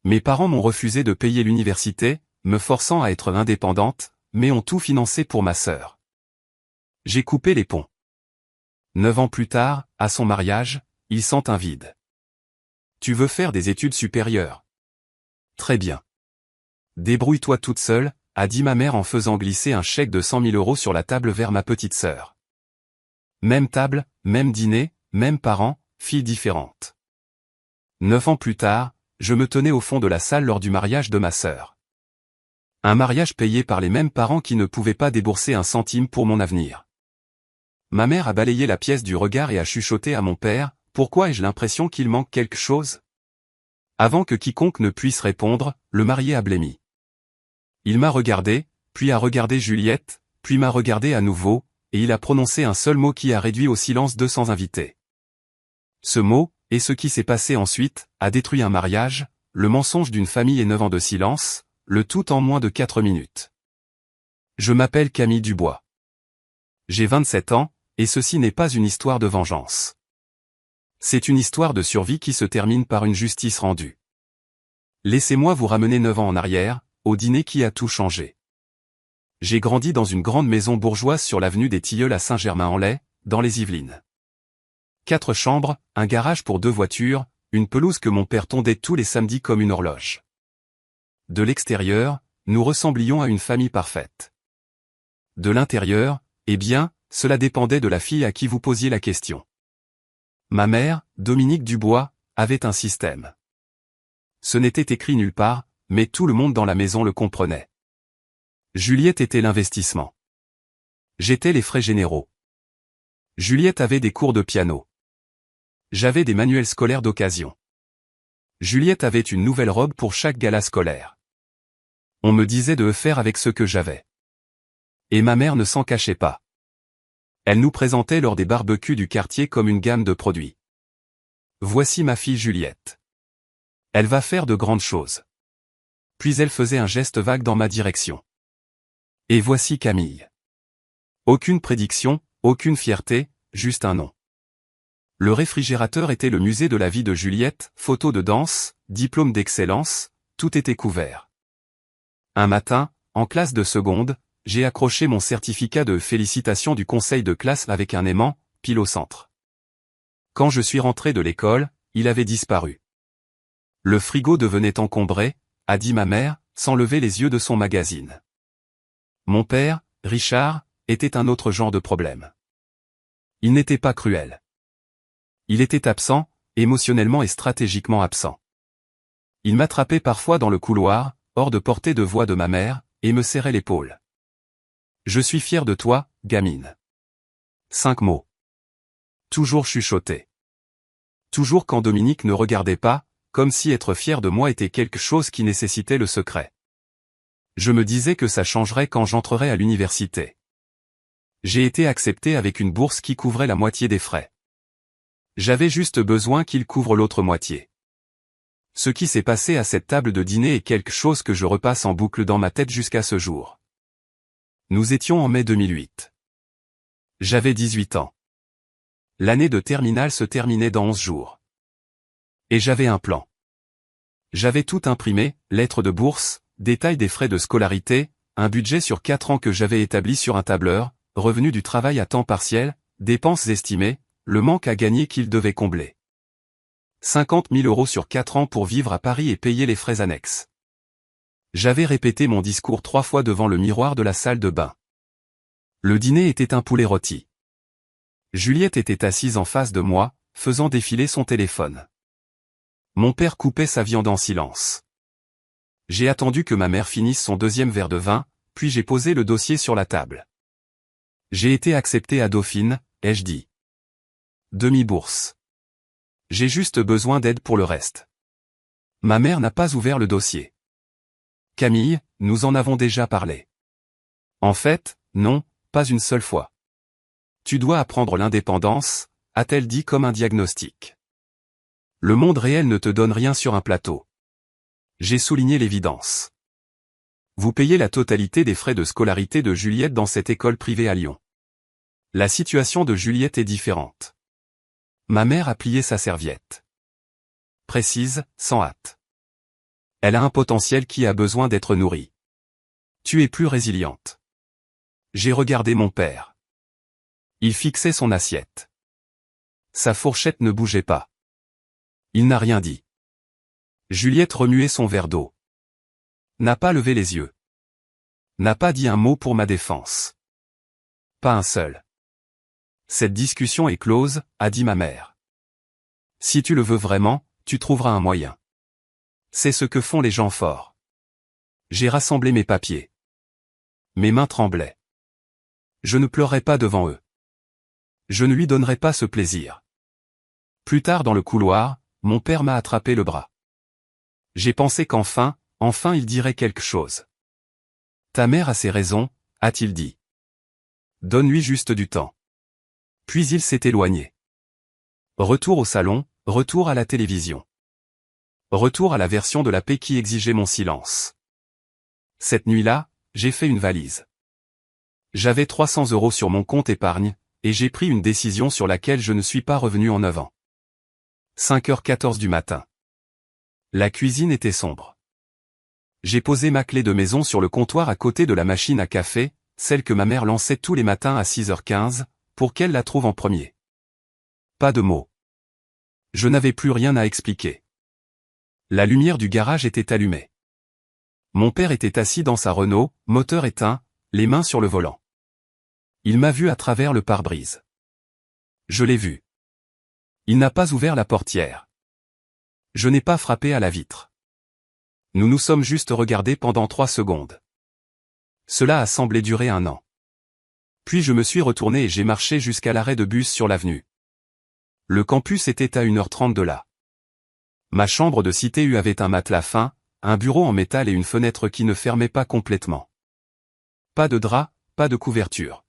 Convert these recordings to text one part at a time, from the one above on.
Mes parents m'ont refusé de payer l'université, me forçant à être indépendante, mais ont tout financé pour ma sœur. J'ai coupé les ponts. 9 ans plus tard, à son mariage, il sent un vide. Tu veux faire des études supérieures? Très bien. Débrouille-toi toute seule, a dit ma mère en faisant glisser un chèque de 100 000 € sur la table vers ma petite sœur. Même table, même dîner, même parents, filles différentes. 9 ans plus tard, je me tenais au fond de la salle lors du mariage de ma sœur. Un mariage payé par les mêmes parents qui ne pouvaient pas débourser un centime pour mon avenir. Ma mère a balayé la pièce du regard et a chuchoté à mon père, « Pourquoi ai-je l'impression qu'il manque quelque chose ?» Avant que quiconque ne puisse répondre, le marié a blêmi. Il m'a regardé, puis a regardé Juliette, puis m'a regardé à nouveau, et il a prononcé un seul mot qui a réduit au silence 200 invités. Ce mot, et ce qui s'est passé ensuite, a détruit un mariage, le mensonge d'une famille et 9 ans de silence, le tout en moins de 4 minutes. Je m'appelle Camille Dubois. J'ai 27 ans, et ceci n'est pas une histoire de vengeance. C'est une histoire de survie qui se termine par une justice rendue. Laissez-moi vous ramener 9 ans en arrière, au dîner qui a tout changé. J'ai grandi dans une grande maison bourgeoise sur l'avenue des Tilleuls à Saint-Germain-en-Laye, dans les Yvelines. 4 chambres, un garage pour 2 voitures, une pelouse que mon père tondait tous les samedis comme une horloge. De l'extérieur, nous ressemblions à une famille parfaite. De l'intérieur, eh bien, cela dépendait de la fille à qui vous posiez la question. Ma mère, Dominique Dubois, avait un système. Ce n'était écrit nulle part, mais tout le monde dans la maison le comprenait. Juliette était l'investissement. J'étais les frais généraux. Juliette avait des cours de piano. J'avais des manuels scolaires d'occasion. Juliette avait une nouvelle robe pour chaque gala scolaire. On me disait de faire avec ce que j'avais. Et ma mère ne s'en cachait pas. Elle nous présentait lors des barbecues du quartier comme une gamme de produits. Voici ma fille Juliette. Elle va faire de grandes choses. Puis elle faisait un geste vague dans ma direction. Et voici Camille. Aucune prédiction, aucune fierté, juste un nom. Le réfrigérateur était le musée de la vie de Juliette, photos de danse, diplôme d'excellence, tout était couvert. Un matin, en classe de seconde, j'ai accroché mon certificat de félicitations du conseil de classe avec un aimant, pile au centre. Quand je suis rentré de l'école, il avait disparu. Le frigo devenait encombré, a dit ma mère, sans lever les yeux de son magazine. Mon père, Richard, était un autre genre de problème. Il n'était pas cruel. Il était absent, émotionnellement et stratégiquement absent. Il m'attrapait parfois dans le couloir, hors de portée de voix de ma mère, et me serrait l'épaule. Je suis fier de toi, gamine. 5 mots. Toujours chuchoté. Toujours quand Dominique ne regardait pas, comme si être fier de moi était quelque chose qui nécessitait le secret. Je me disais que ça changerait quand j'entrerais à l'université. J'ai été accepté avec une bourse qui couvrait la moitié des frais. J'avais juste besoin qu'il couvre l'autre moitié. Ce qui s'est passé à cette table de dîner est quelque chose que je repasse en boucle dans ma tête jusqu'à ce jour. Nous étions en mai 2008. J'avais 18 ans. L'année de terminale se terminait dans 11 jours. Et j'avais un plan. J'avais tout imprimé, lettres de bourse, détails des frais de scolarité, un budget sur 4 ans que j'avais établi sur un tableur, revenus du travail à temps partiel, dépenses estimées, le manque à gagner qu'il devait combler. 50 000 € sur 4 ans pour vivre à Paris et payer les frais annexes. J'avais répété mon discours 3 fois devant le miroir de la salle de bain. Le dîner était un poulet rôti. Juliette était assise en face de moi, faisant défiler son téléphone. Mon père coupait sa viande en silence. J'ai attendu que ma mère finisse son 2e verre de vin, puis j'ai posé le dossier sur la table. J'ai été accepté à Dauphine, ai-je dit. Demi-bourse. J'ai juste besoin d'aide pour le reste. Ma mère n'a pas ouvert le dossier. Camille, nous en avons déjà parlé. En fait, non, pas une seule fois. Tu dois apprendre l'indépendance, a-t-elle dit comme un diagnostic. Le monde réel ne te donne rien sur un plateau. J'ai souligné l'évidence. Vous payez la totalité des frais de scolarité de Juliette dans cette école privée à Lyon. La situation de Juliette est différente. Ma mère a plié sa serviette. Précise, sans hâte. Elle a un potentiel qui a besoin d'être nourri. Tu es plus résiliente. J'ai regardé mon père. Il fixait son assiette. Sa fourchette ne bougeait pas. Il n'a rien dit. Juliette remuait son verre d'eau. N'a pas levé les yeux. N'a pas dit un mot pour ma défense. Pas un seul. Cette discussion est close, a dit ma mère. Si tu le veux vraiment, tu trouveras un moyen. C'est ce que font les gens forts. J'ai rassemblé mes papiers. Mes mains tremblaient. Je ne pleurais pas devant eux. Je ne lui donnerai pas ce plaisir. Plus tard dans le couloir, mon père m'a attrapé le bras. J'ai pensé qu'enfin, il dirait quelque chose. Ta mère a ses raisons, a-t-il dit. Donne-lui juste du temps. Puis il s'est éloigné. Retour au salon, retour à la télévision. Retour à la version de la paix qui exigeait mon silence. Cette nuit-là, j'ai fait une valise. J'avais 300 € sur mon compte épargne, et j'ai pris une décision sur laquelle je ne suis pas revenu en 9 ans. 5h14 du matin. La cuisine était sombre. J'ai posé ma clé de maison sur le comptoir à côté de la machine à café, celle que ma mère lançait tous les matins à 6h15, pour qu'elle la trouve en premier. Pas de mots. Je n'avais plus rien à expliquer. La lumière du garage était allumée. Mon père était assis dans sa Renault, moteur éteint, les mains sur le volant. Il m'a vu à travers le pare-brise. Je l'ai vu. Il n'a pas ouvert la portière. Je n'ai pas frappé à la vitre. Nous nous sommes juste regardés pendant 3 secondes. Cela a semblé durer 1 an. Puis je me suis retourné et j'ai marché jusqu'à l'arrêt de bus sur l'avenue. Le campus était à 1h30 de là. Ma chambre de cité U avait un matelas fin, un bureau en métal et une fenêtre qui ne fermait pas complètement. Pas de drap, pas de couverture.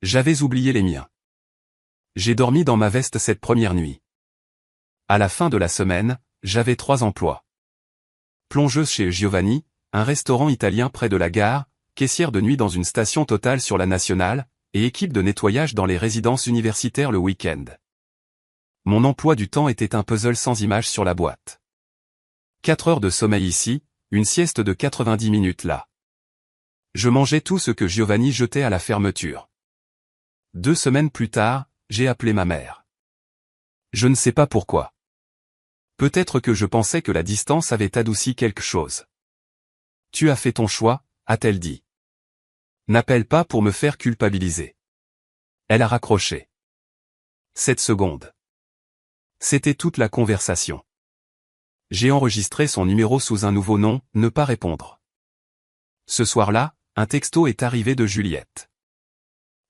J'avais oublié les miens. J'ai dormi dans ma veste cette première nuit. À la fin de la semaine, j'avais 3 emplois. Plongeuse chez Giovanni, un restaurant italien près de la gare, caissière de nuit dans une station Total sur la Nationale, et équipe de nettoyage dans les résidences universitaires le week-end. Mon emploi du temps était un puzzle sans image sur la boîte. 4 heures de sommeil ici, une sieste de 90 minutes là. Je mangeais tout ce que Giovanni jetait à la fermeture. 2 semaines plus tard, j'ai appelé ma mère. Je ne sais pas pourquoi. Peut-être que je pensais que la distance avait adouci quelque chose. Tu as fait ton choix, a-t-elle dit. N'appelle pas pour me faire culpabiliser. Elle a raccroché. 7 secondes. C'était toute la conversation. J'ai enregistré son numéro sous un nouveau nom, ne pas répondre. Ce soir-là, un texto est arrivé de Juliette.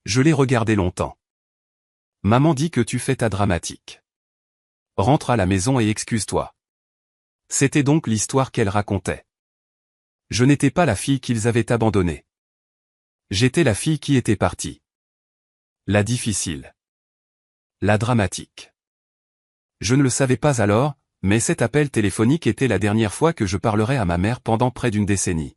Je l'ai regardé longtemps. Maman dit que tu fais ta dramatique. Rentre à la maison et excuse-toi. C'était donc l'histoire qu'elle racontait. Je n'étais pas la fille qu'ils avaient abandonnée. J'étais la fille qui était partie. La difficile. La dramatique. Je ne le savais pas alors, mais cet appel téléphonique était la dernière fois que je parlerais à ma mère pendant près d'une décennie.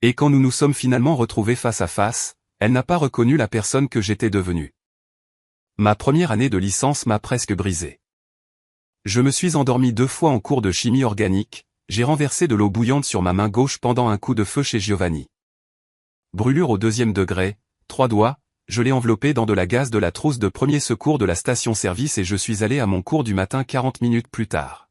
Et quand nous nous sommes finalement retrouvés face à face, elle n'a pas reconnu la personne que j'étais devenue. Ma première année de licence m'a presque brisé. Je me suis endormi 2 fois en cours de chimie organique, j'ai renversé de l'eau bouillante sur ma main gauche pendant un coup de feu chez Giovanni. Brûlure au 2e degré, 3 doigts, je l'ai enveloppé dans de la gaze de la trousse de premier secours de la station-service et je suis allé à mon cours du matin 40 minutes plus tard.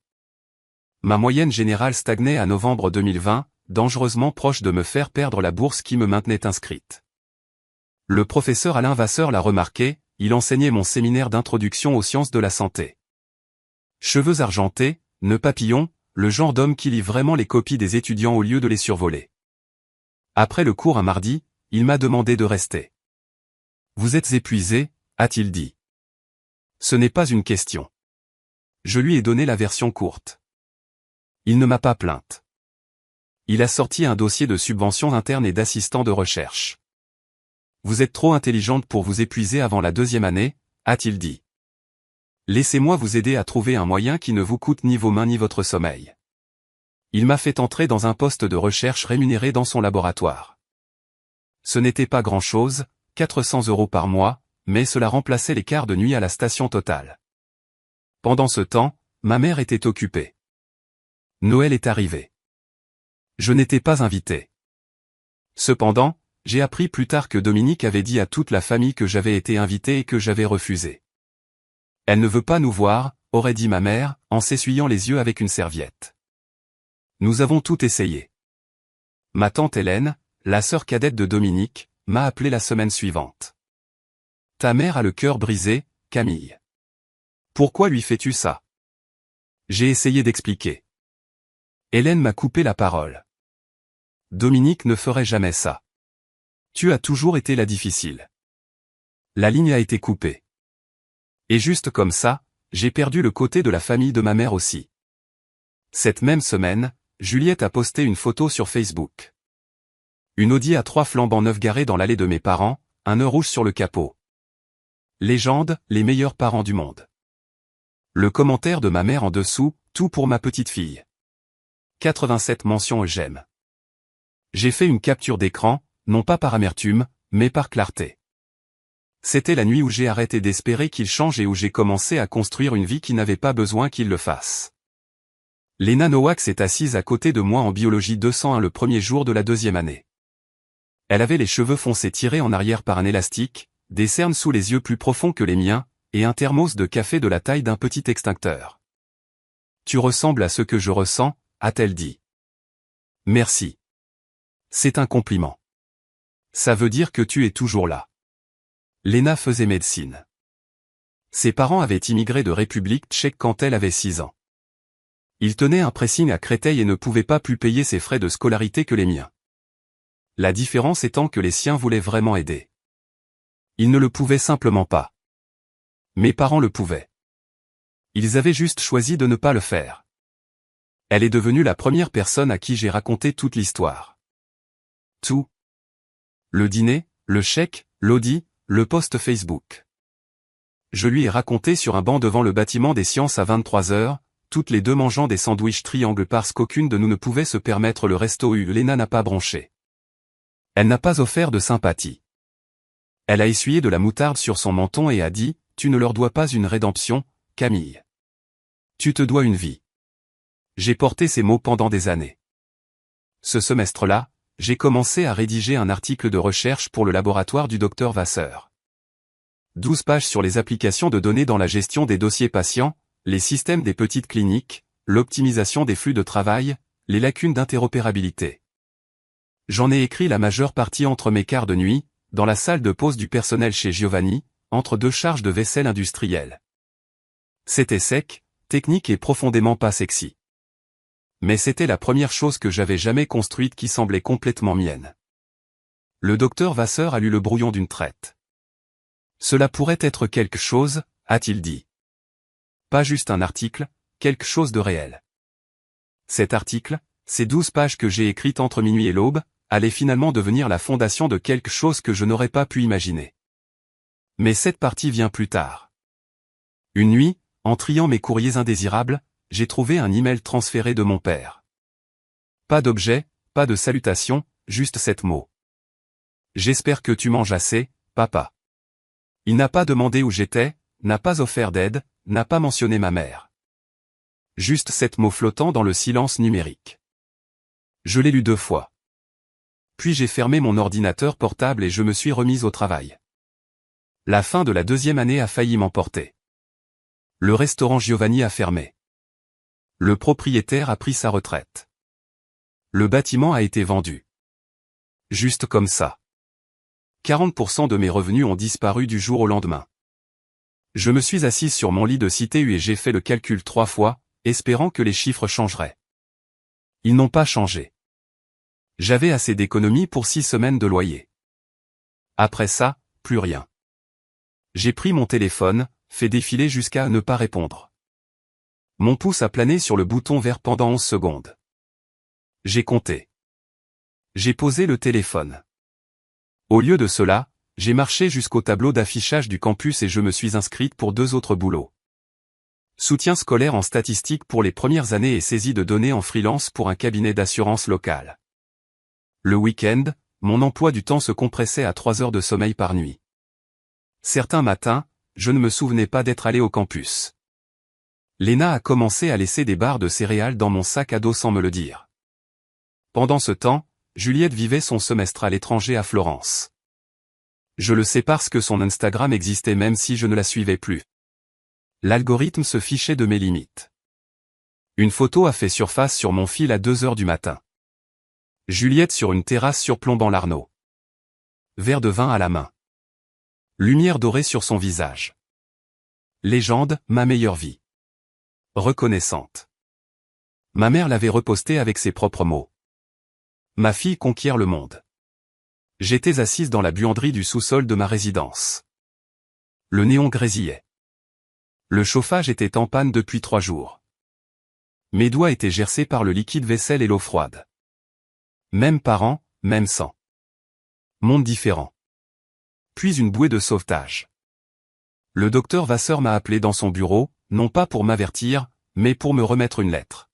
Ma moyenne générale stagnait à novembre 2020, dangereusement proche de me faire perdre la bourse qui me maintenait inscrite. Le professeur Alain Vasseur l'a remarqué, il enseignait mon séminaire d'introduction aux sciences de la santé. Cheveux argentés, nœud papillon, le genre d'homme qui lit vraiment les copies des étudiants au lieu de les survoler. Après le cours un mardi, il m'a demandé de rester. Vous êtes épuisé, a-t-il dit. Ce n'est pas une question. Je lui ai donné la version courte. Il ne m'a pas plainte. Il a sorti un dossier de subvention interne et d'assistant de recherche. Vous êtes trop intelligente pour vous épuiser avant la 2e année, a-t-il dit. Laissez-moi vous aider à trouver un moyen qui ne vous coûte ni vos mains ni votre sommeil. Il m'a fait entrer dans un poste de recherche rémunéré dans son laboratoire. Ce n'était pas grand-chose, 400 € par mois, mais cela remplaçait les quarts de nuit à la station Total. Pendant ce temps, ma mère était occupée. Noël est arrivé. Je n'étais pas invité. Cependant, j'ai appris plus tard que Dominique avait dit à toute la famille que j'avais été invité et que j'avais refusé. Elle ne veut pas nous voir, aurait dit ma mère, en s'essuyant les yeux avec une serviette. Nous avons tout essayé. Ma tante Hélène, la sœur cadette de Dominique, m'a appelé la semaine suivante. Ta mère a le cœur brisé, Camille. Pourquoi lui fais-tu ça? J'ai essayé d'expliquer. Hélène m'a coupé la parole. Dominique ne ferait jamais ça. Tu as toujours été la difficile. La ligne a été coupée. Et juste comme ça, j'ai perdu le côté de la famille de ma mère aussi. Cette même semaine, Juliette a posté une photo sur Facebook. Une Audi A3 flambant neuf garée dans l'allée de mes parents, un nœud rouge sur le capot. Légende, les meilleurs parents du monde. Le commentaire de ma mère en dessous, tout pour ma petite fille. 87 mentions j'aime. J'ai fait une capture d'écran, non pas par amertume, mais par clarté. C'était la nuit où j'ai arrêté d'espérer qu'il change et où j'ai commencé à construire une vie qui n'avait pas besoin qu'il le fasse. Léna Nowak s'est assise à côté de moi en biologie 201 le premier jour de la deuxième année. Elle avait les cheveux foncés tirés en arrière par un élastique, des cernes sous les yeux plus profonds que les miens, et un thermos de café de la taille d'un petit extincteur. Tu ressembles à ce que je ressens, a-t-elle dit. Merci. C'est un compliment. Ça veut dire que tu es toujours là. Léna faisait médecine. Ses parents avaient immigré de République tchèque quand elle avait 6 ans. Il tenait un pressing à Créteil et ne pouvait pas plus payer ses frais de scolarité que les miens. La différence étant que les siens voulaient vraiment aider. Ils ne le pouvaient simplement pas. Mes parents le pouvaient. Ils avaient juste choisi de ne pas le faire. Elle est devenue la première personne à qui j'ai raconté toute l'histoire. Tout. Le dîner, le chèque, l'Audi, le post Facebook. Je lui ai raconté sur un banc devant le bâtiment des sciences à 23 heures, toutes les deux mangeant des sandwichs triangles parce qu'aucune de nous ne pouvait se permettre le resto U. Léna n'a pas bronché. Elle n'a pas offert de sympathie. Elle a essuyé de la moutarde sur son menton et a dit, tu ne leur dois pas une rédemption, Camille. Tu te dois une vie. J'ai porté ces mots pendant des années. Ce semestre-là, j'ai commencé à rédiger un article de recherche pour le laboratoire du Dr Vasseur. 12 pages sur les applications de données dans la gestion des dossiers patients, les systèmes des petites cliniques, l'optimisation des flux de travail, les lacunes d'interopérabilité. J'en ai écrit la majeure partie entre mes quarts de nuit, dans la salle de pause du personnel chez Giovanni, entre deux charges de vaisselle industrielle. C'était sec, technique et profondément pas sexy. Mais c'était la première chose que j'avais jamais construite qui semblait complètement mienne. Le docteur Vasseur a lu le brouillon d'une traite. Cela pourrait être quelque chose, a-t-il dit. Pas juste un article, quelque chose de réel. Cet article, ces 12 pages que j'ai écrites entre minuit et l'aube, allaient finalement devenir la fondation de quelque chose que je n'aurais pas pu imaginer. Mais cette partie vient plus tard. Une nuit, en triant mes courriers indésirables, j'ai trouvé un email transféré de mon père. Pas d'objet, pas de salutation, juste 7 mots. J'espère que tu manges assez, papa. Il n'a pas demandé où j'étais, n'a pas offert d'aide, n'a pas mentionné ma mère. Juste 7 mots flottants dans le silence numérique. Je l'ai lu 2 fois. Puis j'ai fermé mon ordinateur portable et je me suis remise au travail. La fin de la deuxième année a failli m'emporter. Le restaurant Giovanni a fermé. Le propriétaire a pris sa retraite. Le bâtiment a été vendu. Juste comme ça. 40% de mes revenus ont disparu du jour au lendemain. Je me suis assise sur mon lit de cité U et j'ai fait le calcul 3 fois, espérant que les chiffres changeraient. Ils n'ont pas changé. J'avais assez d'économies pour 6 semaines de loyer. Après ça, plus rien. J'ai pris mon téléphone, fait défiler jusqu'à ne pas répondre. Mon pouce a plané sur le bouton vert pendant 11 secondes. J'ai compté. J'ai posé le téléphone. Au lieu de cela, j'ai marché jusqu'au tableau d'affichage du campus et je me suis inscrite pour 2 autres boulots. Soutien scolaire en statistique pour les premières années et saisie de données en freelance pour un cabinet d'assurance local. Le week-end, mon emploi du temps se compressait à 3 heures de sommeil par nuit. Certains matins, je ne me souvenais pas d'être allé au campus. Léna a commencé à laisser des barres de céréales dans mon sac à dos sans me le dire. Pendant ce temps, Juliette vivait son semestre à l'étranger à Florence. Je le sais parce que son Instagram existait même si je ne la suivais plus. L'algorithme se fichait de mes limites. Une photo a fait surface sur mon fil à 2 heures du matin. Juliette sur une terrasse surplombant l'Arnaud. Verre de vin à la main. Lumière dorée sur son visage. Légende, ma meilleure vie. Reconnaissante. Ma mère l'avait reposté avec ses propres mots. Ma fille conquiert le monde. J'étais assise dans la buanderie du sous-sol de ma résidence. Le néon grésillait. Le chauffage était en panne depuis 3 jours. Mes doigts étaient gercés par le liquide vaisselle et l'eau froide. Même parent, même sang. Monde différent. Puis une bouée de sauvetage. Le docteur Vasseur m'a appelé dans son bureau, non pas pour m'avertir, mais pour me remettre une lettre.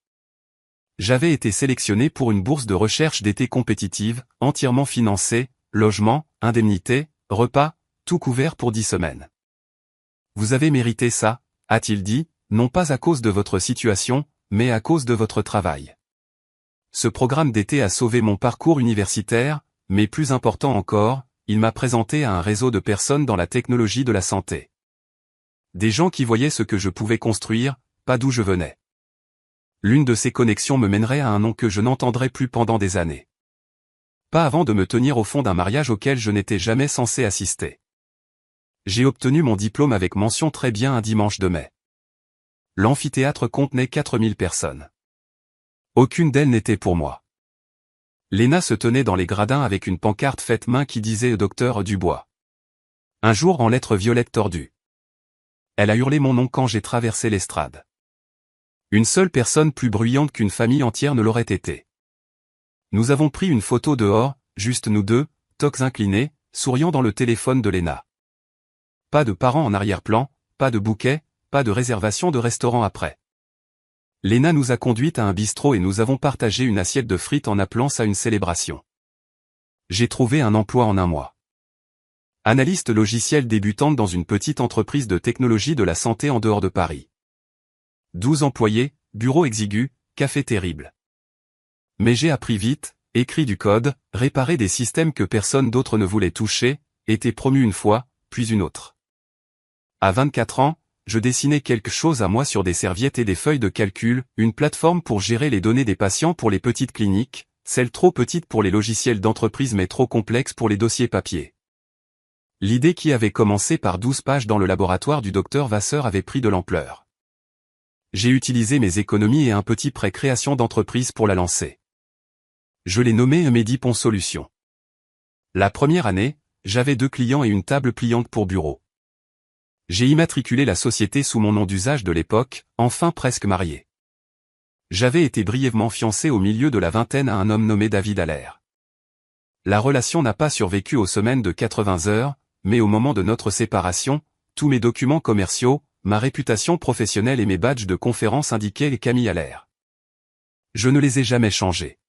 J'avais été sélectionné pour une bourse de recherche d'été compétitive, entièrement financée, logement, indemnité, repas, tout couvert pour 10 semaines. Vous avez mérité ça, a-t-il dit, non pas à cause de votre situation, mais à cause de votre travail. Ce programme d'été a sauvé mon parcours universitaire, mais plus important encore, il m'a présenté à un réseau de personnes dans la technologie de la santé. Des gens qui voyaient ce que je pouvais construire, pas d'où je venais. L'une de ces connexions me mènerait à un nom que je n'entendrai plus pendant des années. Pas avant de me tenir au fond d'un mariage auquel je n'étais jamais censé assister. J'ai obtenu mon diplôme avec mention très bien un dimanche de mai. L'amphithéâtre contenait 4000 personnes. Aucune d'elles n'était pour moi. Léna se tenait dans les gradins avec une pancarte faite main qui disait « Docteur Dubois ». Un jour en lettres violettes tordues. Elle a hurlé mon nom quand j'ai traversé l'estrade. Une seule personne plus bruyante qu'une famille entière ne l'aurait été. Nous avons pris une photo dehors, juste nous deux, toques inclinés, souriant dans le téléphone de Léna. Pas de parents en arrière-plan, pas de bouquet, pas de réservation de restaurant après. Léna nous a conduites à un bistrot et nous avons partagé une assiette de frites en appelant ça une célébration. J'ai trouvé un emploi en 1 mois. Analyste logiciel débutante dans une petite entreprise de technologie de la santé en dehors de Paris. 12 employés, bureau exigu, café terrible. Mais j'ai appris vite, écrit du code, réparé des systèmes que personne d'autre ne voulait toucher, été promu une fois, puis une autre. À 24 ans, je dessinais quelque chose à moi sur des serviettes et des feuilles de calcul, une plateforme pour gérer les données des patients pour les petites cliniques, celles trop petites pour les logiciels d'entreprise mais trop complexes pour les dossiers papier. L'idée qui avait commencé par 12 pages dans le laboratoire du docteur Vasseur avait pris de l'ampleur. J'ai utilisé mes économies et un petit prêt création d'entreprise pour la lancer. Je l'ai nommé Medipon Solutions. La première année, j'avais 2 clients et une table pliante pour bureau. J'ai immatriculé la société sous mon nom d'usage de l'époque, enfin presque marié. J'avais été brièvement fiancé au milieu de la vingtaine à un homme nommé David Allaire. La relation n'a pas survécu aux semaines de 80 heures, mais au moment de notre séparation, tous mes documents commerciaux, ma réputation professionnelle et mes badges de conférence indiquaient les Camille Allaire. Je ne les ai jamais changés.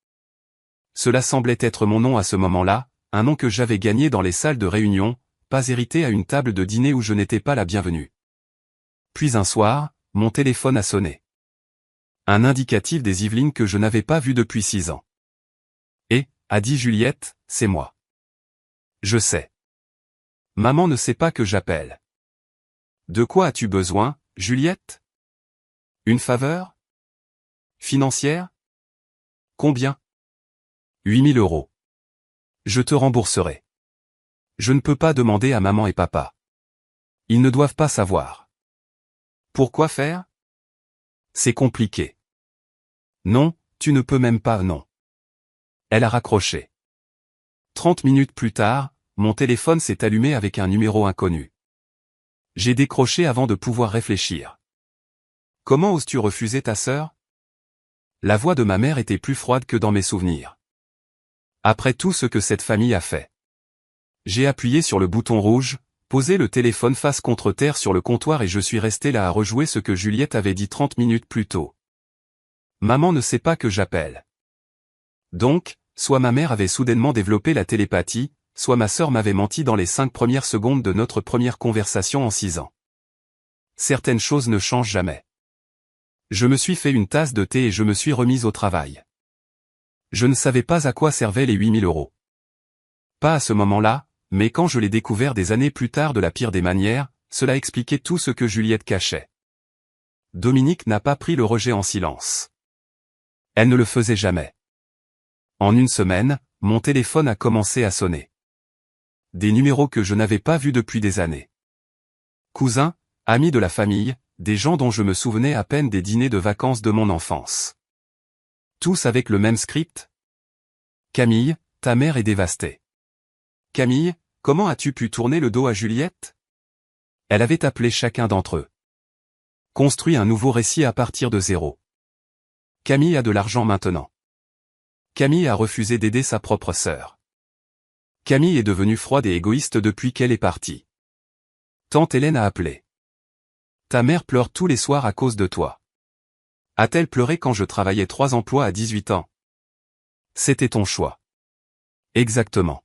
Cela semblait être mon nom à ce moment-là, un nom que j'avais gagné dans les salles de réunion, pas hérité à une table de dîner où je n'étais pas la bienvenue. Puis un soir, mon téléphone a sonné. Un indicatif des Yvelines que je n'avais pas vu depuis 6 ans. Et, a dit Juliette, c'est moi. Je sais. Maman ne sait pas que j'appelle. De quoi as-tu besoin, Juliette? Une faveur? Financière? Combien? 8000 €. Je te rembourserai. Je ne peux pas demander à maman et papa. Ils ne doivent pas savoir. Pourquoi faire? C'est compliqué. Non, tu ne peux même pas, non. Elle a raccroché. 30 minutes plus tard, mon téléphone s'est allumé avec un numéro inconnu. J'ai décroché avant de pouvoir réfléchir. Comment oses-tu refuser ta sœur? La voix de ma mère était plus froide que dans mes souvenirs. Après tout ce que cette famille a fait. J'ai appuyé sur le bouton rouge, posé le téléphone face contre terre sur le comptoir et je suis resté là à rejouer ce que Juliette avait dit 30 minutes plus tôt. Maman ne sait pas que j'appelle. Donc, soit ma mère avait soudainement développé la télépathie, soit ma sœur m'avait menti dans les 5 premières secondes de notre première conversation en 6 ans. Certaines choses ne changent jamais. Je me suis fait une tasse de thé et je me suis remise au travail. Je ne savais pas à quoi servaient les 8 000 euros. Pas à ce moment-là, mais quand je l'ai découvert des années plus tard de la pire des manières, cela expliquait tout ce que Juliette cachait. Dominique n'a pas pris le rejet en silence. Elle ne le faisait jamais. En une semaine, mon téléphone a commencé à sonner. Des numéros que je n'avais pas vus depuis des années. Cousins, amis de la famille, des gens dont je me souvenais à peine des dîners de vacances de mon enfance. Tous avec le même script. Camille, ta mère est dévastée. Camille, comment as-tu pu tourner le dos à Juliette? Elle avait appelé chacun d'entre eux. Construit un nouveau récit à partir de zéro. Camille a de l'argent maintenant. Camille a refusé d'aider sa propre sœur. Camille est devenue froide et égoïste depuis qu'elle est partie. Tante Hélène a appelé. Ta mère pleure tous les soirs à cause de toi. A-t-elle pleuré quand je travaillais 3 emplois à 18 ans? C'était ton choix. Exactement.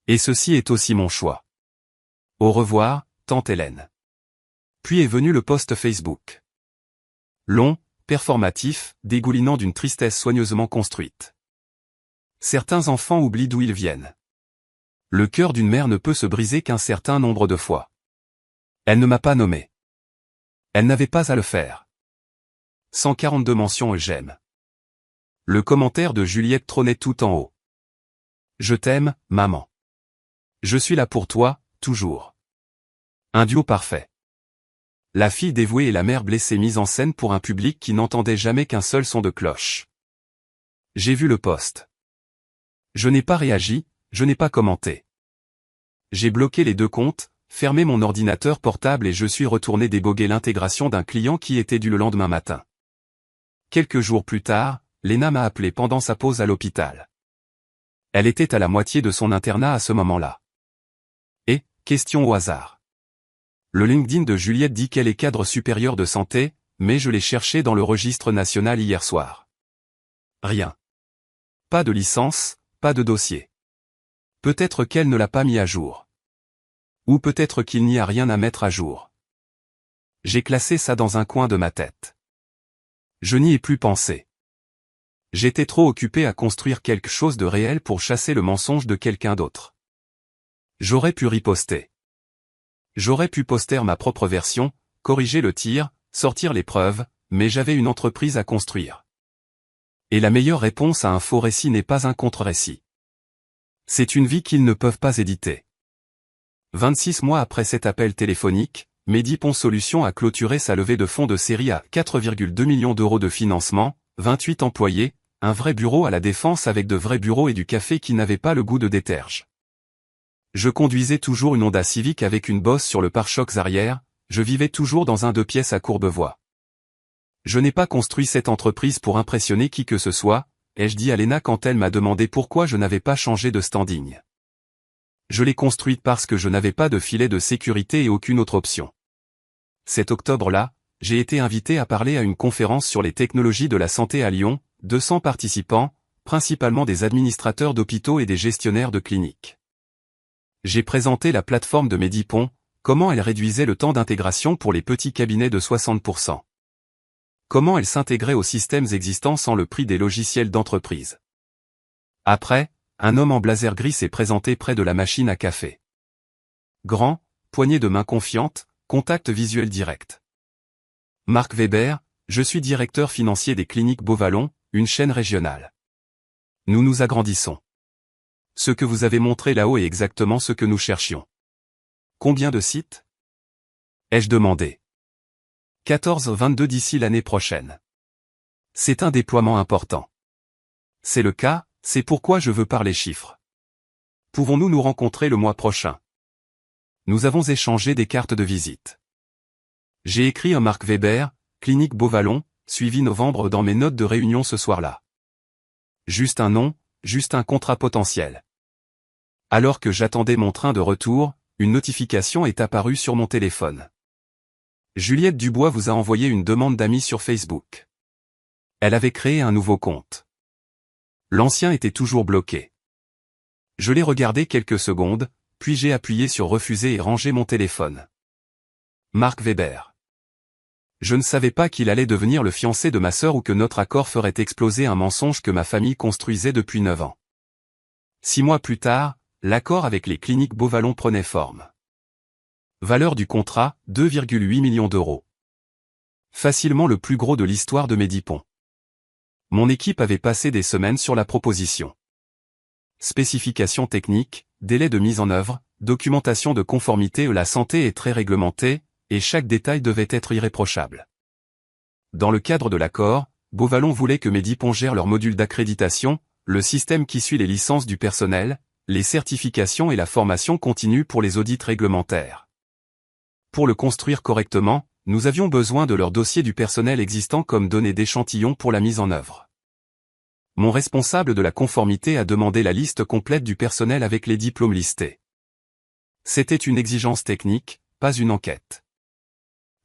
Et ceci est aussi mon choix. Au revoir, tante Hélène. Puis est venu le post Facebook. Long, performatif, dégoulinant d'une tristesse soigneusement construite. Certains enfants oublient d'où ils viennent. Le cœur d'une mère ne peut se briser qu'un certain nombre de fois. Elle ne m'a pas nommé. Elle n'avait pas à le faire. 142 mentions et j'aime. Le commentaire de Juliette trônait tout en haut. Je t'aime, maman. Je suis là pour toi, toujours. Un duo parfait. La fille dévouée et la mère blessée mise en scène pour un public qui n'entendait jamais qu'un seul son de cloche. J'ai vu le post. Je n'ai pas réagi, je n'ai pas commenté. J'ai bloqué les 2 comptes, fermé mon ordinateur portable et je suis retourné déboguer l'intégration d'un client qui était dû le lendemain matin. Quelques jours plus tard, Léna m'a appelé pendant sa pause à l'hôpital. Elle était à la moitié de son internat à ce moment-là. Et, question au hasard. Le LinkedIn de Juliette dit qu'elle est cadre supérieur de santé, mais je l'ai cherché dans le registre national hier soir. Rien. Pas de licence, pas de dossier. Peut-être qu'elle ne l'a pas mis à jour. Ou peut-être qu'il n'y a rien à mettre à jour. J'ai classé ça dans un coin de ma tête. Je n'y ai plus pensé. J'étais trop occupé à construire quelque chose de réel pour chasser le mensonge de quelqu'un d'autre. J'aurais pu riposter. J'aurais pu poster ma propre version, corriger le tir, sortir les preuves, mais j'avais une entreprise à construire. Et la meilleure réponse à un faux récit n'est pas un contre-récit. C'est une vie qu'ils ne peuvent pas éditer. 26 mois après cet appel téléphonique, Medipon Solutions a clôturé sa levée de fonds de série à 4,2 millions d'euros de financement, 28 employés, un vrai bureau à la Défense avec de vrais bureaux et du café qui n'avait pas le goût de déterge. Je conduisais toujours une Honda Civic avec une bosse sur le pare-chocs arrière, je vivais toujours dans un 2 pièces à Courbevoie. Je n'ai pas construit cette entreprise pour impressionner qui que ce soit, ai-je dit à Léna quand elle m'a demandé pourquoi je n'avais pas changé de standing. Je l'ai construite parce que je n'avais pas de filet de sécurité et aucune autre option. Cet octobre-là, j'ai été invité à parler à une conférence sur les technologies de la santé à Lyon, 200 participants, principalement des administrateurs d'hôpitaux et des gestionnaires de cliniques. J'ai présenté la plateforme de Medipon, comment elle réduisait le temps d'intégration pour les petits cabinets de 60%. Comment elle s'intégrait aux systèmes existants sans le prix des logiciels d'entreprise. Après, un homme en blazer gris s'est présenté près de la machine à café. Grand, poignée de main confiante, contact visuel direct. Marc Weber, je suis directeur financier des cliniques Beauvallon, une chaîne régionale. Nous nous agrandissons. Ce que vous avez montré là-haut est exactement ce que nous cherchions. Combien de sites? Ai-je demandé. 14-22 d'ici l'année prochaine. C'est un déploiement important. C'est le cas, c'est pourquoi je veux parler chiffres. Pouvons-nous nous rencontrer le mois prochain? Nous avons échangé des cartes de visite. J'ai écrit un Marc Weber, clinique Beauvallon, suivi novembre dans mes notes de réunion ce soir-là. Juste un nom, juste un contrat potentiel. Alors que j'attendais mon train de retour, une notification est apparue sur mon téléphone. Juliette Dubois vous a envoyé une demande d'amis sur Facebook. Elle avait créé un nouveau compte. L'ancien était toujours bloqué. Je l'ai regardé quelques secondes, puis j'ai appuyé sur refuser et rangé mon téléphone. Marc Weber. Je ne savais pas qu'il allait devenir le fiancé de ma sœur ou que notre accord ferait exploser un mensonge que ma famille construisait depuis 9 ans. 6 mois plus tard, l'accord avec les cliniques Beauvallon prenait forme. Valeur du contrat, 2,8 millions d'euros. Facilement le plus gros de l'histoire de Medipon. Mon équipe avait passé des semaines sur la proposition. Spécifications techniques, délai de mise en œuvre, documentation de conformité. La santé est très réglementée, et chaque détail devait être irréprochable. Dans le cadre de l'accord, Beauvallon voulait que Medipon gère leur module d'accréditation, le système qui suit les licences du personnel, les certifications et la formation continue pour les audits réglementaires. Pour le construire correctement, nous avions besoin de leur dossier du personnel existant comme données d'échantillons pour la mise en œuvre. Mon responsable de la conformité a demandé la liste complète du personnel avec les diplômes listés. C'était une exigence technique, pas une enquête.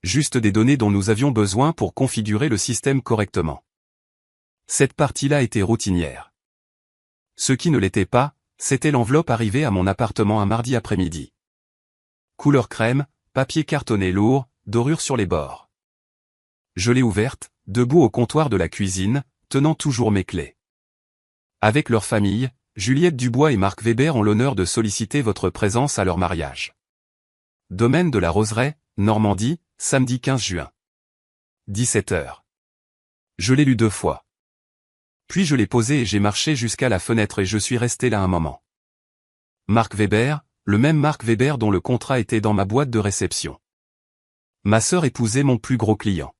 Juste des données dont nous avions besoin pour configurer le système correctement. Cette partie-là était routinière. Ce qui ne l'était pas, c'était l'enveloppe arrivée à mon appartement un mardi après-midi. Couleur crème, papier cartonné lourd, dorure sur les bords. Je l'ai ouverte, debout au comptoir de la cuisine, tenant toujours mes clés. Avec leur famille, Juliette Dubois et Marc Weber ont l'honneur de solliciter votre présence à leur mariage. Domaine de la Roseraie, Normandie, samedi 15 juin. 17 h. Je l'ai lu 2 fois. Puis je l'ai posé et j'ai marché jusqu'à la fenêtre et je suis resté là un moment. Marc Weber, le même Marc Weber dont le contrat était dans ma boîte de réception. Ma sœur épousait mon plus gros client.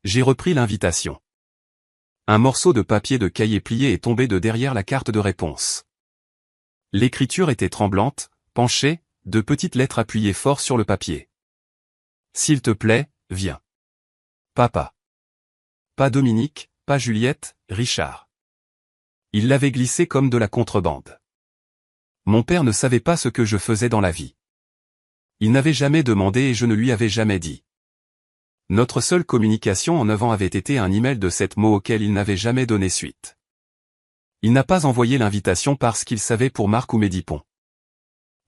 J'ai repris l'invitation. Un morceau de papier de cahier plié est tombé de derrière la carte de réponse. L'écriture était tremblante, penchée, de petites lettres appuyées fort sur le papier. S'il te plaît, viens. Papa. Pas Dominique, pas Juliette, Richard. Il l'avait glissé comme de la contrebande. Mon père ne savait pas ce que je faisais dans la vie. Il n'avait jamais demandé et je ne lui avais jamais dit. Notre seule communication en 9 ans avait été un email de 7 mots auquel il n'avait jamais donné suite. Il n'a pas envoyé l'invitation parce qu'il savait pour Marc ou Medipon.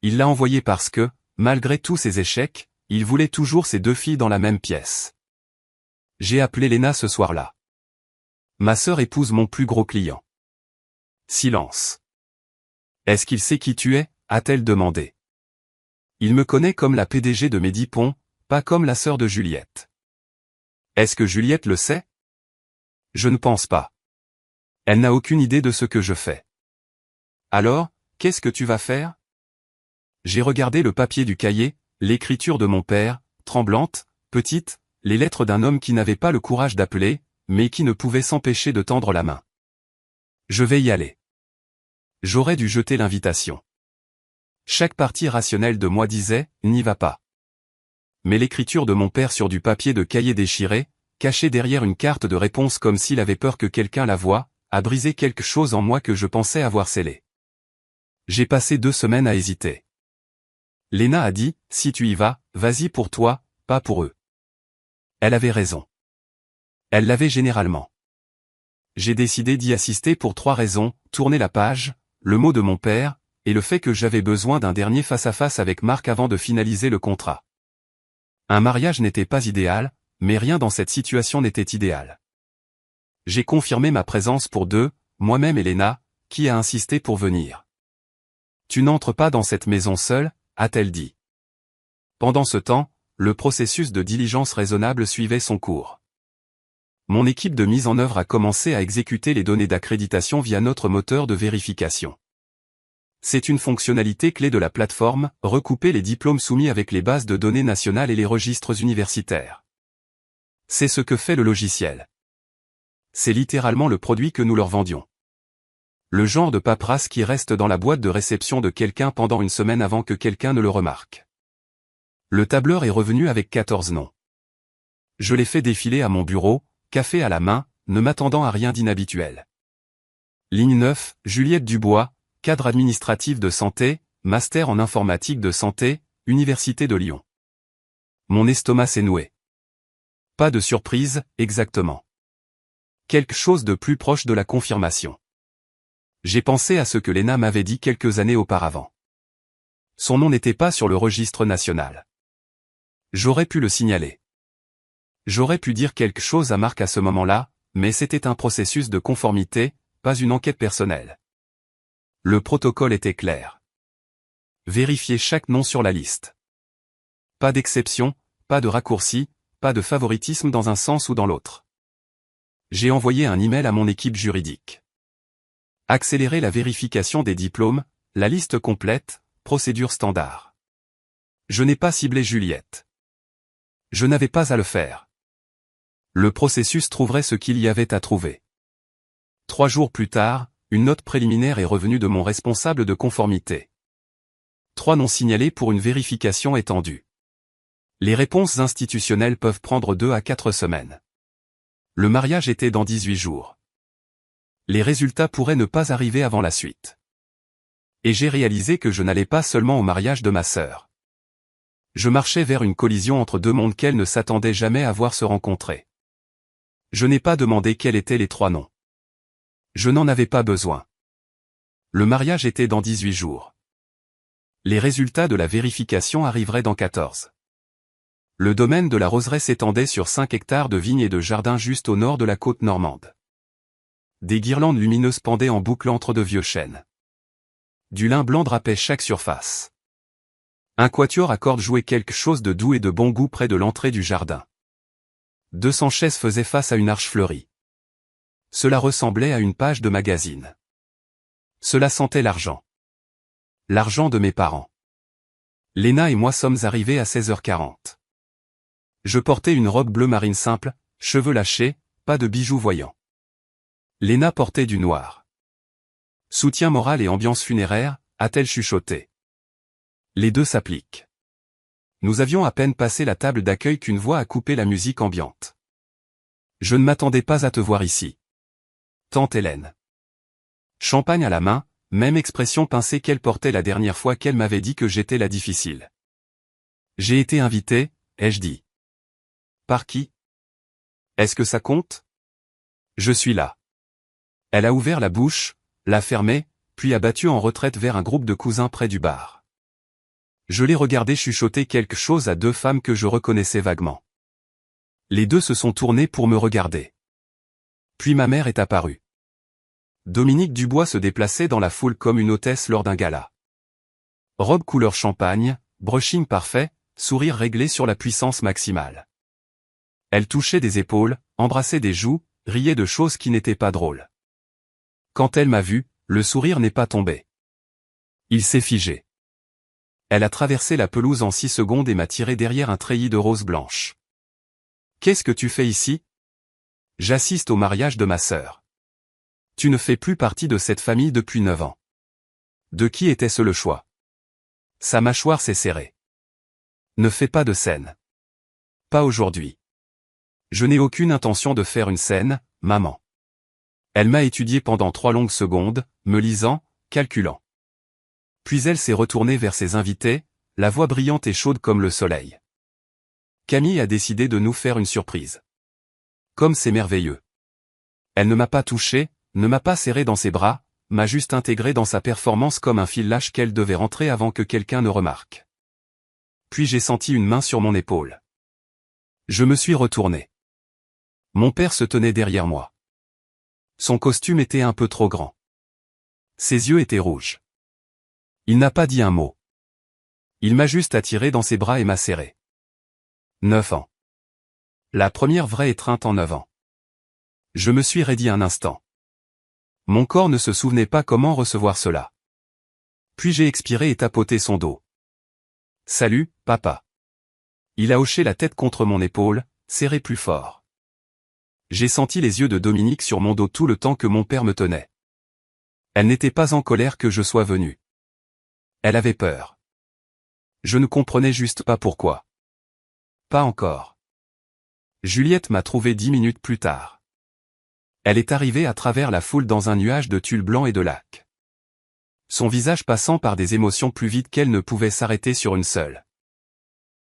Il l'a envoyé parce que, malgré tous ses échecs, il voulait toujours ses 2 filles dans la même pièce. J'ai appelé Léna ce soir-là. Ma sœur épouse mon plus gros client. Silence. Est-ce qu'il sait qui tu es, a-t-elle demandé. Il me connaît comme la PDG de Medipon, pas comme la sœur de Juliette. Est-ce que Juliette le sait? Je ne pense pas. Elle n'a aucune idée de ce que je fais. Alors, qu'est-ce que tu vas faire? J'ai regardé le papier du cahier, l'écriture de mon père, tremblante, petite, les lettres d'un homme qui n'avait pas le courage d'appeler, mais qui ne pouvait s'empêcher de tendre la main. Je vais y aller. J'aurais dû jeter l'invitation. Chaque partie rationnelle de moi disait, n'y va pas. Mais l'écriture de mon père sur du papier de cahier déchiré, caché derrière une carte de réponse comme s'il avait peur que quelqu'un la voie, a brisé quelque chose en moi que je pensais avoir scellé. J'ai passé 2 semaines à hésiter. Léna a dit, si tu y vas, vas-y pour toi, pas pour eux. Elle avait raison. Elle l'avait généralement. J'ai décidé d'y assister pour 3 raisons, tourner la page, le mot de mon père, et le fait que j'avais besoin d'un dernier face-à-face avec Marc avant de finaliser le contrat. Un mariage n'était pas idéal, mais rien dans cette situation n'était idéal. J'ai confirmé ma présence pour 2, moi-même et Léna, qui a insisté pour venir. Tu n'entres pas dans cette maison seule, a-t-elle dit. Pendant ce temps, le processus de diligence raisonnable suivait son cours. Mon équipe de mise en œuvre a commencé à exécuter les données d'accréditation via notre moteur de vérification. C'est une fonctionnalité clé de la plateforme, recouper les diplômes soumis avec les bases de données nationales et les registres universitaires. C'est ce que fait le logiciel. C'est littéralement le produit que nous leur vendions. Le genre de paperasse qui reste dans la boîte de réception de quelqu'un pendant une semaine avant que quelqu'un ne le remarque. Le tableur est revenu avec 14 noms. Je l'ai fait défiler à mon bureau, café à la main, ne m'attendant à rien d'inhabituel. Ligne 9, Juliette Dubois, cadre administratif de santé, master en informatique de santé, Université de Lyon. Mon estomac s'est noué. Pas de surprise, exactement. Quelque chose de plus proche de la confirmation. J'ai pensé à ce que Léna m'avait dit quelques années auparavant. Son nom n'était pas sur le registre national. J'aurais pu le signaler. J'aurais pu dire quelque chose à Marc à ce moment-là, mais c'était un processus de conformité, pas une enquête personnelle. Le protocole était clair. Vérifier chaque nom sur la liste. Pas d'exception, pas de raccourci, pas de favoritisme dans un sens ou dans l'autre. J'ai envoyé un email à mon équipe juridique. Accélérer la vérification des diplômes, la liste complète, procédure standard. Je n'ai pas ciblé Juliette. Je n'avais pas à le faire. Le processus trouverait ce qu'il y avait à trouver. 3 jours plus tard, une note préliminaire est revenue de mon responsable de conformité. 3 noms signalés pour une vérification étendue. Les réponses institutionnelles peuvent prendre 2 à 4 semaines. Le mariage était dans 18 jours. Les résultats pourraient ne pas arriver avant la suite. Et j'ai réalisé que je n'allais pas seulement au mariage de ma sœur. Je marchais vers une collision entre 2 mondes qu'elle ne s'attendait jamais à voir se rencontrer. Je n'ai pas demandé quels étaient les 3 noms. Je n'en avais pas besoin. Le mariage était dans 18 jours. Les résultats de la vérification arriveraient dans 14. Le domaine de la Roseraie s'étendait sur 5 hectares de vignes et de jardins juste au nord de la côte normande. Des guirlandes lumineuses pendaient en boucle entre de vieux chênes. Du lin blanc drapait chaque surface. Un quatuor à cordes jouait quelque chose de doux et de bon goût près de l'entrée du jardin. 200 chaises faisaient face à une arche fleurie. Cela ressemblait à une page de magazine. Cela sentait l'argent. L'argent de mes parents. Léna et moi sommes arrivés à 16h40. Je portais une robe bleu marine simple, cheveux lâchés, pas de bijoux voyants. Léna portait du noir. Soutien moral et ambiance funéraire, a-t-elle chuchoté. Les deux s'appliquent. Nous avions à peine passé la table d'accueil qu'une voix a coupé la musique ambiante. Je ne m'attendais pas à te voir ici. Tante Hélène. Champagne à la main, même expression pincée qu'elle portait la dernière fois qu'elle m'avait dit que j'étais la difficile. J'ai été invité, ai-je dit. Par qui? Est-ce que ça compte? Je suis là. Elle a ouvert la bouche, l'a fermée, puis a battu en retraite vers un groupe de cousins près du bar. Je l'ai regardé chuchoter quelque chose à 2 femmes que je reconnaissais vaguement. Les 2 se sont tournés pour me regarder. Puis ma mère est apparue. Dominique Dubois se déplaçait dans la foule comme une hôtesse lors d'un gala. Robe couleur champagne, brushing parfait, sourire réglé sur la puissance maximale. Elle touchait des épaules, embrassait des joues, riait de choses qui n'étaient pas drôles. Quand elle m'a vu, le sourire n'est pas tombé. Il s'est figé. Elle a traversé la pelouse en 6 secondes et m'a tiré derrière un treillis de roses blanches. Qu'est-ce que tu fais ici? J'assiste au mariage de ma sœur. Tu ne fais plus partie de cette famille depuis 9 ans. De qui était-ce le choix? Sa mâchoire s'est serrée. Ne fais pas de scène. Pas aujourd'hui. Je n'ai aucune intention de faire une scène, maman. Elle m'a étudié pendant 3 longues secondes, me lisant, calculant. Puis elle s'est retournée vers ses invités, la voix brillante et chaude comme le soleil. Camille a décidé de nous faire une surprise. Comme c'est merveilleux. Elle ne m'a pas touché, ne m'a pas serré dans ses bras, m'a juste intégré dans sa performance comme un fil lâche qu'elle devait rentrer avant que quelqu'un ne remarque. Puis j'ai senti une main sur mon épaule. Je me suis retourné. Mon père se tenait derrière moi. Son costume était un peu trop grand. Ses yeux étaient rouges. Il n'a pas dit un mot. Il m'a juste attiré dans ses bras et m'a serré. 9 ans. La première vraie étreinte en 9 ans. Je me suis raidi un instant. Mon corps ne se souvenait pas comment recevoir cela. Puis j'ai expiré et tapoté son dos. Salut, papa. Il a hoché la tête contre mon épaule, serré plus fort. J'ai senti les yeux de Dominique sur mon dos tout le temps que mon père me tenait. Elle n'était pas en colère que je sois venu. Elle avait peur. Je ne comprenais juste pas pourquoi. Pas encore. Juliette m'a trouvé 10 minutes plus tard. Elle est arrivée à travers la foule dans un nuage de tulle blanc et de lac. Son visage passant par des émotions plus vite qu'elle ne pouvait s'arrêter sur une seule.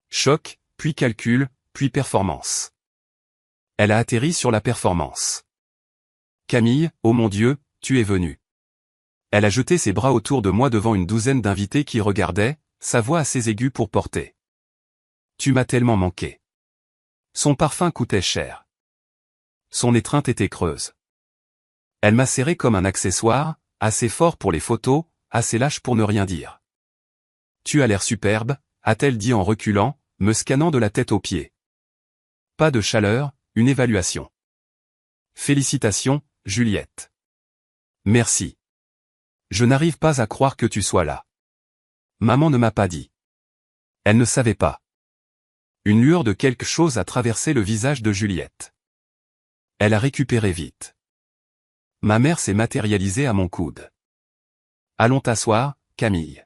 Choc, puis calcul, puis performance. Elle a atterri sur la performance. Camille, oh mon Dieu, tu es venue. Elle a jeté ses bras autour de moi devant une douzaine d'invités qui regardaient, sa voix assez aiguë pour porter. Tu m'as tellement manqué. Son parfum coûtait cher. Son étreinte était creuse. Elle m'a serré comme un accessoire, assez fort pour les photos, assez lâche pour ne rien dire. Tu as l'air superbe, a-t-elle dit en reculant, me scannant de la tête aux pieds. Pas de chaleur, une évaluation. Félicitations, Juliette. Merci. Je n'arrive pas à croire que tu sois là. Maman ne m'a pas dit. Elle ne savait pas. Une lueur de quelque chose a traversé le visage de Juliette. Elle a récupéré vite. Ma mère s'est matérialisée à mon coude. Allons t'asseoir, Camille.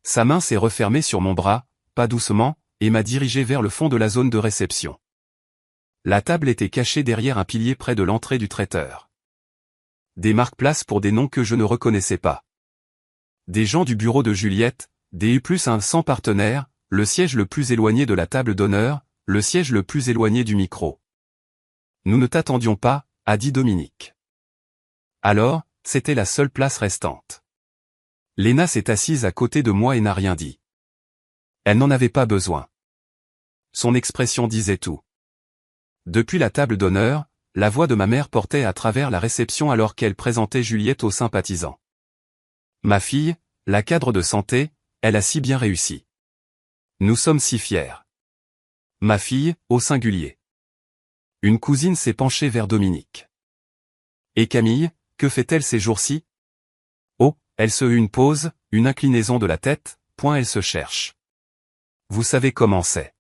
Sa main s'est refermée sur mon bras, pas doucement, et m'a dirigé vers le fond de la zone de réception. La table était cachée derrière un pilier près de l'entrée du traiteur. Des marque-places pour des noms que je ne reconnaissais pas. Des gens du bureau de Juliette, des U+100 partenaires, le siège le plus éloigné de la table d'honneur, le siège le plus éloigné du micro. Nous ne t'attendions pas, a dit Dominique. Alors, c'était la seule place restante. Léna s'est assise à côté de moi et n'a rien dit. Elle n'en avait pas besoin. Son expression disait tout. Depuis la table d'honneur, la voix de ma mère portait à travers la réception alors qu'elle présentait Juliette aux sympathisants. Ma fille, la cadre de santé, elle a si bien réussi. Nous sommes si fiers. Ma fille, au singulier. Une cousine s'est penchée vers Dominique. Et Camille, que fait-elle ces jours-ci? Oh, elle se une pause, une inclinaison de la tête, point elle se cherche. Vous savez comment c'est.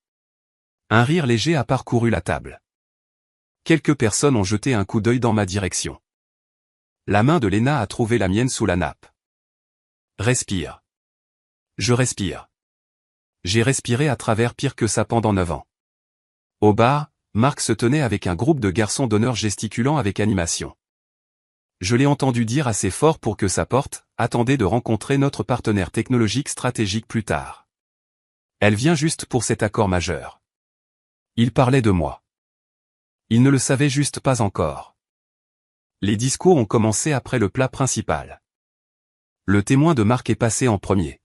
Un rire léger a parcouru la table. Quelques personnes ont jeté un coup d'œil dans ma direction. La main de Léna a trouvé la mienne sous la nappe. Respire. Je respire. J'ai respiré à travers pire que ça pendant 9 ans. Au bar, Marc se tenait avec un groupe de garçons d'honneur gesticulant avec animation. Je l'ai entendu dire assez fort pour que ça porte, attendez de rencontrer notre partenaire technologique stratégique plus tard. Elle vient juste pour cet accord majeur. Il parlait de moi. Il ne le savait juste pas encore. Les discours ont commencé après le plat principal. Le témoin de Marc est passé en premier.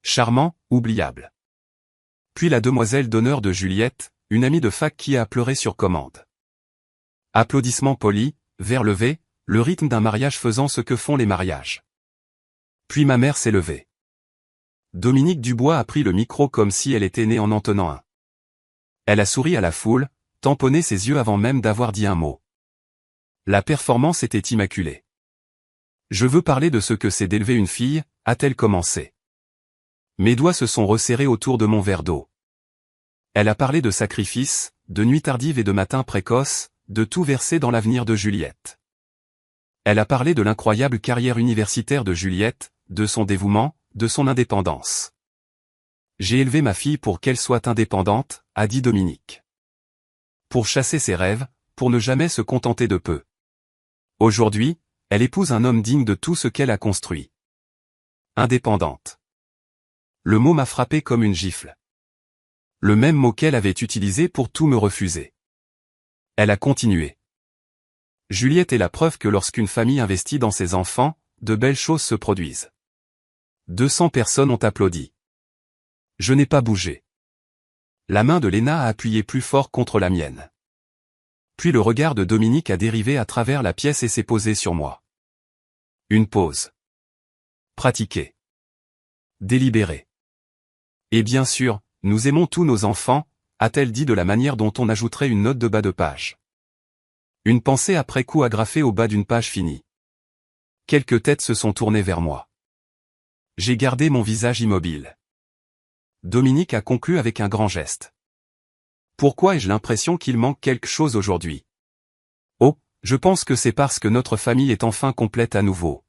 Charmant, oubliable. Puis la demoiselle d'honneur de Juliette, une amie de fac qui a pleuré sur commande. Applaudissements polis, verre levé, le rythme d'un mariage faisant ce que font les mariages. Puis ma mère s'est levée. Dominique Dubois a pris le micro comme si elle était née en tenant un. Elle a souri à la foule, tamponné ses yeux avant même d'avoir dit un mot. La performance était immaculée. Je veux parler de ce que c'est d'élever une fille, a-t-elle commencé. Mes doigts se sont resserrés autour de mon verre d'eau. Elle a parlé de sacrifices, de nuits tardives et de matins précoces, de tout verser dans l'avenir de Juliette. Elle a parlé de l'incroyable carrière universitaire de Juliette, de son dévouement, de son indépendance. J'ai élevé ma fille pour qu'elle soit indépendante, a dit Dominique. Pour chasser ses rêves, pour ne jamais se contenter de peu. Aujourd'hui, elle épouse un homme digne de tout ce qu'elle a construit. Indépendante. Le mot m'a frappé comme une gifle. Le même mot qu'elle avait utilisé pour tout me refuser. Elle a continué. Juliette est la preuve que lorsqu'une famille investit dans ses enfants, de belles choses se produisent. 200 personnes ont applaudi. Je n'ai pas bougé. La main de Léna a appuyé plus fort contre la mienne. Puis le regard de Dominique a dérivé à travers la pièce et s'est posé sur moi. Une pause. Pratiquée. Délibérée. Et bien sûr, nous aimons tous nos enfants, a-t-elle dit de la manière dont on ajouterait une note de bas de page. Une pensée après coup agrafée au bas d'une page finie. Quelques têtes se sont tournées vers moi. J'ai gardé mon visage immobile. Dominique a conclu avec un grand geste. Pourquoi ai-je l'impression qu'il manque quelque chose aujourd'hui? Oh, je pense que c'est parce que notre famille est enfin complète à nouveau.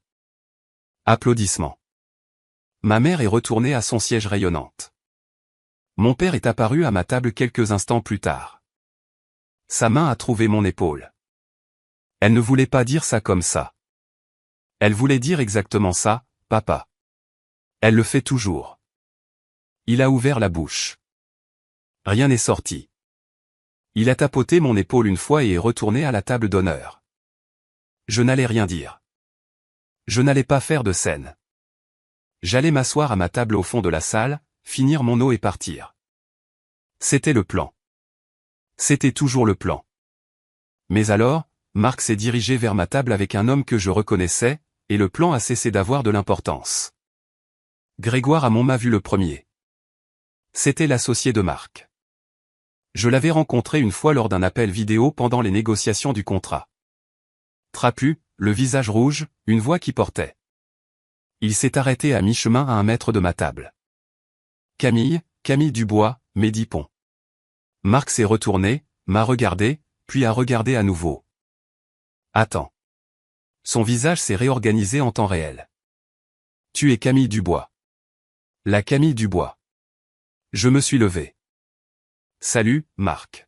Applaudissements. Ma mère est retournée à son siège rayonnante. Mon père est apparu à ma table quelques instants plus tard. Sa main a trouvé mon épaule. Elle ne voulait pas dire ça comme ça. Elle voulait dire exactement ça, papa. Elle le fait toujours. Il a ouvert la bouche. Rien n'est sorti. Il a tapoté mon épaule une fois et est retourné à la table d'honneur. Je n'allais rien dire. Je n'allais pas faire de scène. J'allais m'asseoir à ma table au fond de la salle, finir mon eau et partir. C'était le plan. C'était toujours le plan. Mais alors, Marc s'est dirigé vers ma table avec un homme que je reconnaissais, et le plan a cessé d'avoir de l'importance. Grégoire Hamon m'a vu le premier. C'était l'associé de Marc. Je l'avais rencontré une fois lors d'un appel vidéo pendant les négociations du contrat. Trapu, le visage rouge, une voix qui portait. Il s'est arrêté à mi-chemin à 1 mètre de ma table. Camille Dubois, Mehdi Pons. Marc s'est retourné, m'a regardé, puis a regardé à nouveau. Attends. Son visage s'est réorganisé en temps réel. Tu es Camille Dubois. La Camille Dubois. Je me suis levé. Salut, Marc.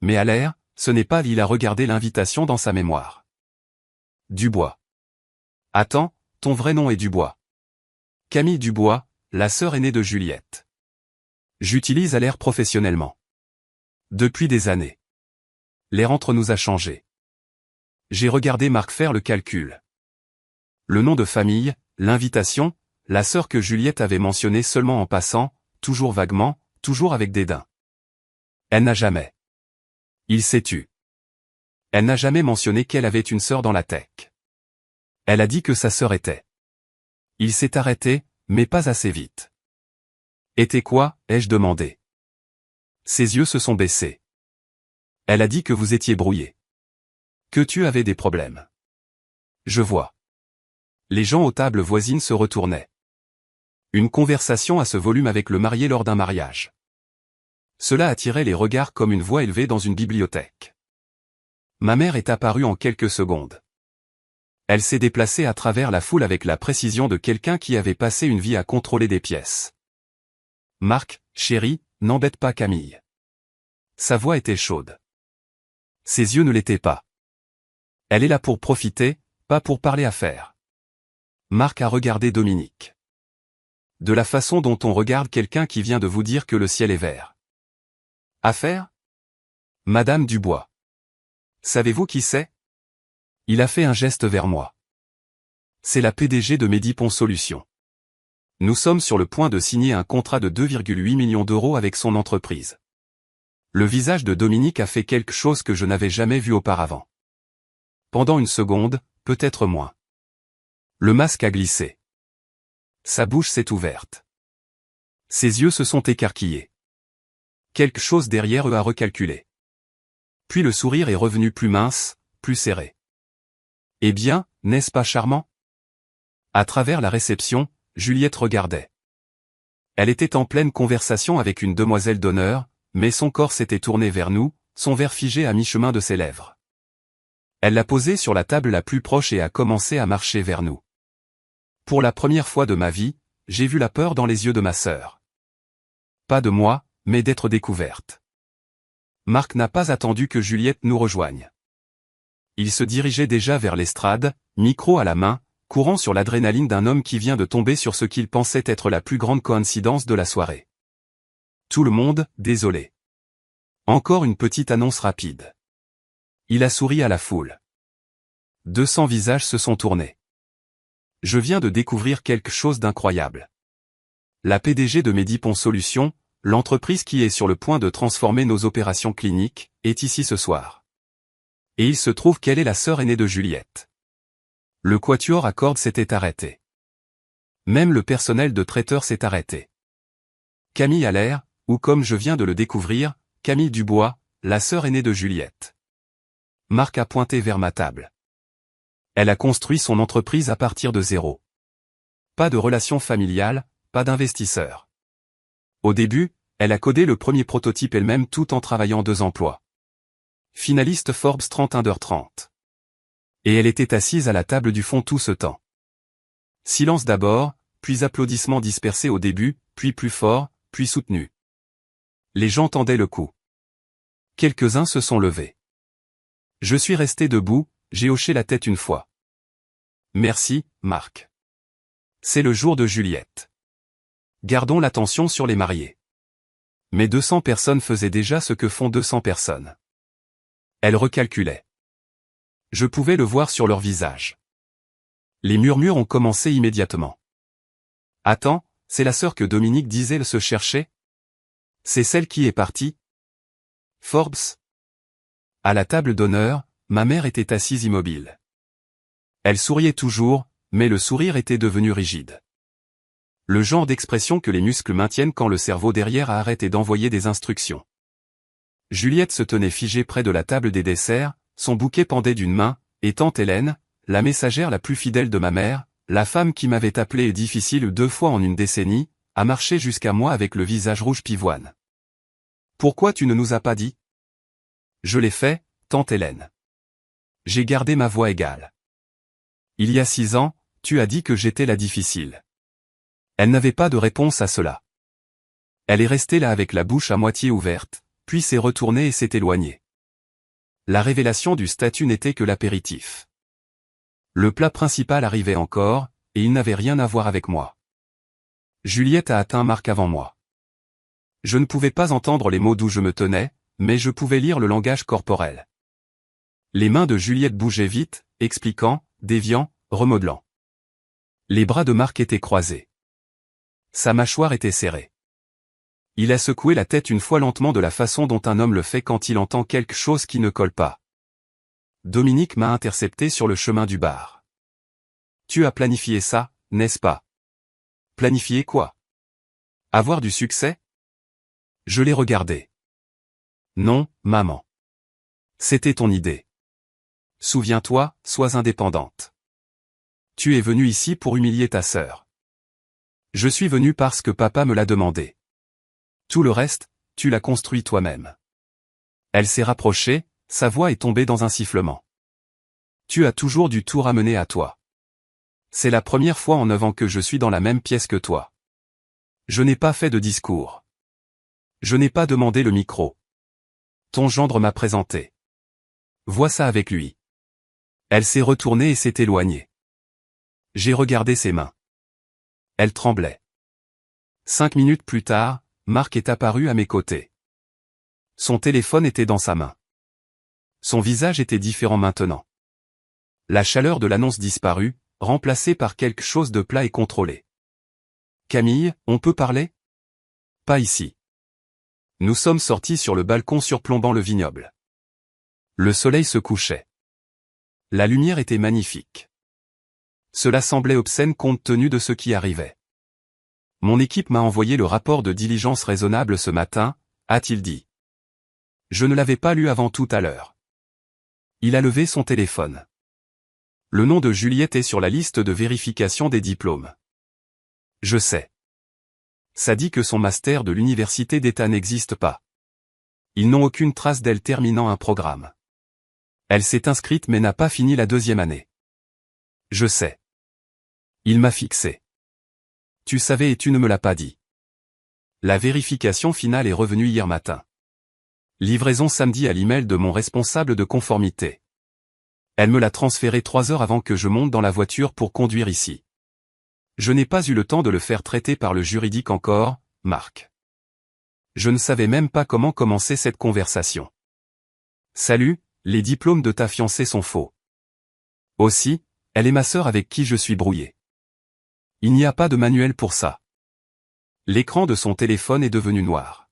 Mais à l'air, ce n'est pas il a regardé l'invitation dans sa mémoire. Dubois. Attends, ton vrai nom est Dubois. Camille Dubois, la sœur aînée de Juliette. J'utilise à l'air professionnellement. Depuis des années. L'air entre nous a changé. J'ai regardé Marc faire le calcul. Le nom de famille, l'invitation, la sœur que Juliette avait mentionnée seulement en passant, toujours vaguement, toujours avec dédain. Elle n'a jamais. Il s'est tu. Elle n'a jamais mentionné qu'elle avait une sœur dans la tech. Elle a dit que sa sœur était. Il s'est arrêté, mais pas assez vite. Était quoi, ai-je demandé. Ses yeux se sont baissés. Elle a dit que vous étiez brouillé. Que tu avais des problèmes. Je vois. Les gens aux tables voisines se retournaient. Une conversation à ce volume avec le marié lors d'un mariage. Cela attirait les regards comme une voix élevée dans une bibliothèque. Ma mère est apparue en quelques secondes. Elle s'est déplacée à travers la foule avec la précision de quelqu'un qui avait passé une vie à contrôler des pièces. Marc, chérie, n'embête pas Camille. Sa voix était chaude. Ses yeux ne l'étaient pas. Elle est là pour profiter, pas pour parler affaires. Marc a regardé Dominique. De la façon dont on regarde quelqu'un qui vient de vous dire que le ciel est vert. Affaire ? Madame Dubois. Savez-vous qui c'est ? Il a fait un geste vers moi. C'est la PDG de Mehdi Pons Solutions. Nous sommes sur le point de signer un contrat de 2,8 millions d'euros avec son entreprise. Le visage de Dominique a fait quelque chose que je n'avais jamais vu auparavant. Pendant une seconde, peut-être moins. Le masque a glissé. Sa bouche s'est ouverte. Ses yeux se sont écarquillés. Quelque chose derrière eux a recalculé. Puis le sourire est revenu plus mince, plus serré. Eh bien, n'est-ce pas charmant ? À travers la réception, Juliette regardait. Elle était en pleine conversation avec une demoiselle d'honneur, mais son corps s'était tourné vers nous, son verre figé à mi-chemin de ses lèvres. Elle l'a posé sur la table la plus proche et a commencé à marcher vers nous. Pour la première fois de ma vie, j'ai vu la peur dans les yeux de ma sœur. Pas de moi, mais d'être découverte. Marc n'a pas attendu que Juliette nous rejoigne. Il se dirigeait déjà vers l'estrade, micro à la main, courant sur l'adrénaline d'un homme qui vient de tomber sur ce qu'il pensait être la plus grande coïncidence de la soirée. Tout le monde, désolé. Encore une petite annonce rapide. Il a souri à la foule. 200 visages se sont tournés. Je viens de découvrir quelque chose d'incroyable. La PDG de Mehdi Pons Solutions, l'entreprise qui est sur le point de transformer nos opérations cliniques, est ici ce soir. Et il se trouve qu'elle est la sœur aînée de Juliette. Le quatuor à cordes s'était arrêté. Même le personnel de traiteur s'est arrêté. Camille Allaire, ou comme je viens de le découvrir, Camille Dubois, la sœur aînée de Juliette. Marc a pointé vers ma table. Elle a construit son entreprise à partir de zéro. Pas de relation familiale, pas d'investisseur. Au début, elle a codé le premier prototype elle-même tout en travaillant 2 emplois. Finaliste Forbes 30 Under 30. Et elle était assise à la table du fond tout ce temps. Silence d'abord, puis applaudissements dispersés au début, puis plus forts, puis soutenus. Les gens tendaient le cou. Quelques-uns se sont levés. Je suis resté debout, j'ai hoché la tête une fois. Merci, Marc. C'est le jour de Juliette. Gardons l'attention sur les mariés. Mais 200 personnes faisaient déjà ce que font 200 personnes. Elles recalculaient. Je pouvais le voir sur leur visage. Les murmures ont commencé immédiatement. Attends, c'est la sœur que Dominique disait se chercher ? C'est celle qui est partie ? Forbes. À la table d'honneur, ma mère était assise immobile. Elle souriait toujours, mais le sourire était devenu rigide. Le genre d'expression que les muscles maintiennent quand le cerveau derrière a arrêté d'envoyer des instructions. Juliette se tenait figée près de la table des desserts, son bouquet pendait d'une main, et tante Hélène, la messagère la plus fidèle de ma mère, la femme qui m'avait appelé difficile 2 fois en une décennie, a marché jusqu'à moi avec le visage rouge pivoine. « Pourquoi tu ne nous as pas dit ?» Je l'ai fait, tante Hélène. J'ai gardé ma voix égale. Il y a 6 ans, tu as dit que j'étais la difficile. Elle n'avait pas de réponse à cela. Elle est restée là avec la bouche à moitié ouverte, puis s'est retournée et s'est éloignée. La révélation du statut n'était que l'apéritif. Le plat principal arrivait encore, et il n'avait rien à voir avec moi. Juliette a atteint Marc avant moi. Je ne pouvais pas entendre les mots d'où je me tenais, mais je pouvais lire le langage corporel. Les mains de Juliette bougeaient vite, expliquant, déviant, remodelant. Les bras de Marc étaient croisés. Sa mâchoire était serrée. Il a secoué la tête une fois lentement de la façon dont un homme le fait quand il entend quelque chose qui ne colle pas. Dominique m'a intercepté sur le chemin du bar. « Tu as planifié ça, n'est-ce pas ?» « Planifié quoi ? Avoir du succès ? » Je l'ai regardé. « Non, maman. C'était ton idée. Souviens-toi, sois indépendante. Tu es venue ici pour humilier ta sœur. Je suis venu parce que papa me l'a demandé. Tout le reste, tu l'as construit toi-même. » Elle s'est rapprochée, sa voix est tombée dans un sifflement. « Tu as toujours dû tout ramener à toi. C'est la première fois en 9 ans que je suis dans la même pièce que toi. Je n'ai pas fait de discours. Je n'ai pas demandé le micro. Ton gendre m'a présenté. Vois ça avec lui. » Elle s'est retournée et s'est éloignée. J'ai regardé ses mains. Elle tremblait. 5 minutes plus tard, Marc est apparu à mes côtés. Son téléphone était dans sa main. Son visage était différent maintenant. La chaleur de l'annonce disparut, remplacée par quelque chose de plat et contrôlé. « Camille, on peut parler ? » « Pas ici. » Nous sommes sortis sur le balcon surplombant le vignoble. Le soleil se couchait. La lumière était magnifique. Cela semblait obscène compte tenu de ce qui arrivait. Mon équipe m'a envoyé le rapport de diligence raisonnable ce matin, a-t-il dit. Je ne l'avais pas lu avant tout à l'heure. Il a levé son téléphone. Le nom de Juliette est sur la liste de vérification des diplômes. Je sais. Ça dit que son master de l'université d'État n'existe pas. Ils n'ont aucune trace d'elle terminant un programme. Elle s'est inscrite mais n'a pas fini la 2e année. Je sais. Il m'a fixé. Tu savais et tu ne me l'as pas dit. La vérification finale est revenue hier matin. Livraison samedi à l'email de mon responsable de conformité. Elle me l'a transféré 3 heures avant que je monte dans la voiture pour conduire ici. Je n'ai pas eu le temps de le faire traiter par le juridique encore, Marc. Je ne savais même pas comment commencer cette conversation. Salut, les diplômes de ta fiancée sont faux. Aussi, elle est ma sœur avec qui je suis brouillé. Il n'y a pas de manuel pour ça. L'écran de son téléphone est devenu noir.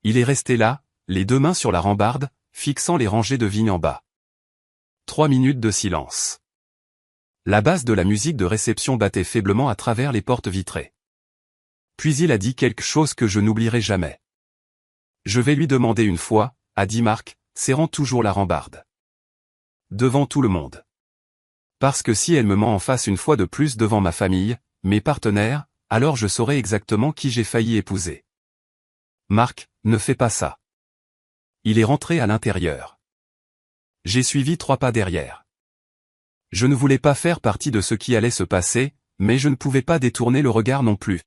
Il est resté là, les 2 mains sur la rambarde, fixant les rangées de vignes en bas. 3 minutes de silence. La basse de la musique de réception battait faiblement à travers les portes vitrées. Puis il a dit quelque chose que je n'oublierai jamais. Je vais lui demander une fois, a dit Marc, serrant toujours la rambarde. Devant tout le monde. Parce que si elle me ment en face une fois de plus devant ma famille, mes partenaires, alors je saurai exactement qui j'ai failli épouser. Marc, ne fais pas ça. Il est rentré à l'intérieur. J'ai suivi 3 pas derrière. Je ne voulais pas faire partie de ce qui allait se passer, mais je ne pouvais pas détourner le regard non plus.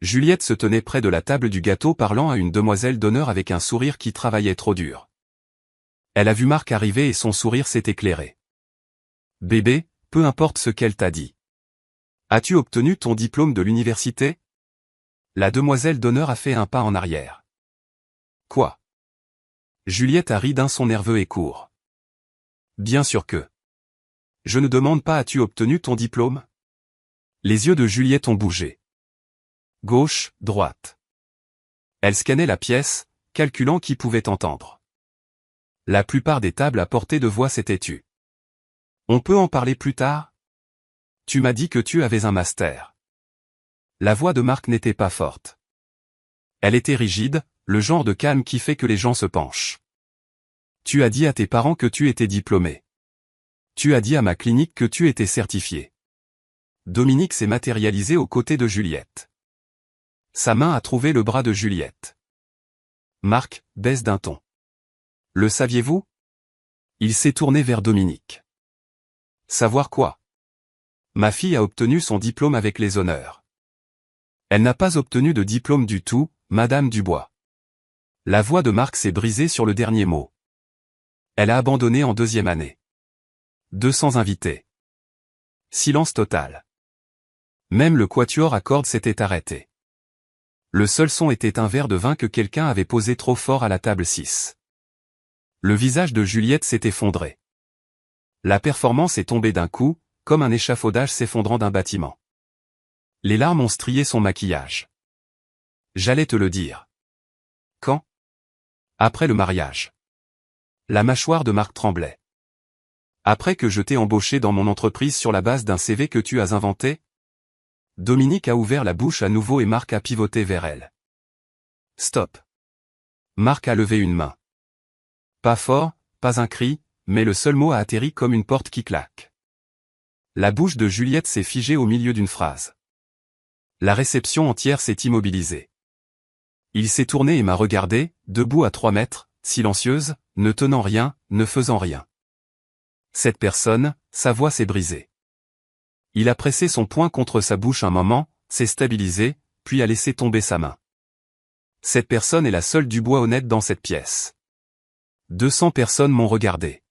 Juliette se tenait près de la table du gâteau parlant à une demoiselle d'honneur avec un sourire qui travaillait trop dur. Elle a vu Marc arriver et son sourire s'est éclairé. Bébé, peu importe ce qu'elle t'a dit. As-tu obtenu ton diplôme de l'université ? La demoiselle d'honneur a fait un pas en arrière. Quoi ? Juliette a ri d'un son nerveux et court. Bien sûr que. Je ne demande pas as-tu obtenu ton diplôme ? Les yeux de Juliette ont bougé. Gauche, droite. Elle scannait la pièce, calculant qui pouvait entendre. La plupart des tables à portée de voix s'étaient tues. On peut en parler plus tard? Tu m'as dit que tu avais un master. La voix de Marc n'était pas forte. Elle était rigide, le genre de calme qui fait que les gens se penchent. Tu as dit à tes parents que tu étais diplômé. Tu as dit à ma clinique que tu étais certifié. Dominique s'est matérialisé aux côtés de Juliette. Sa main a trouvé le bras de Juliette. Marc baisse d'un ton. Le saviez-vous? Il s'est tourné vers Dominique. Savoir quoi? Ma fille a obtenu son diplôme avec les honneurs. Elle n'a pas obtenu de diplôme du tout, Madame Dubois. La voix de Marc s'est brisée sur le dernier mot. Elle a abandonné en deuxième année. 200 invités. Silence total. Même le quatuor à cordes s'était arrêté. Le seul son était un verre de vin que quelqu'un avait posé trop fort à la table 6. Le visage de Juliette s'est effondré. La performance est tombée d'un coup, comme un échafaudage s'effondrant d'un bâtiment. Les larmes ont strié son maquillage. J'allais te le dire. Quand? Après le mariage. La mâchoire de Marc tremblait. Après que je t'ai embauché dans mon entreprise sur la base d'un CV que tu as inventé? Dominique a ouvert la bouche à nouveau et Marc a pivoté vers elle. Stop. Marc a levé une main. Pas fort, pas un cri, mais le seul mot a atterri comme une porte qui claque. La bouche de Juliette s'est figée au milieu d'une phrase. La réception entière s'est immobilisée. Il s'est tourné et m'a regardé, debout à 3 mètres, silencieuse, ne tenant rien, ne faisant rien. Cette personne, sa voix s'est brisée. Il a pressé son poing contre sa bouche un moment, s'est stabilisé, puis a laissé tomber sa main. Cette personne est la seule Dubois honnête dans cette pièce. 200 personnes m'ont regardé.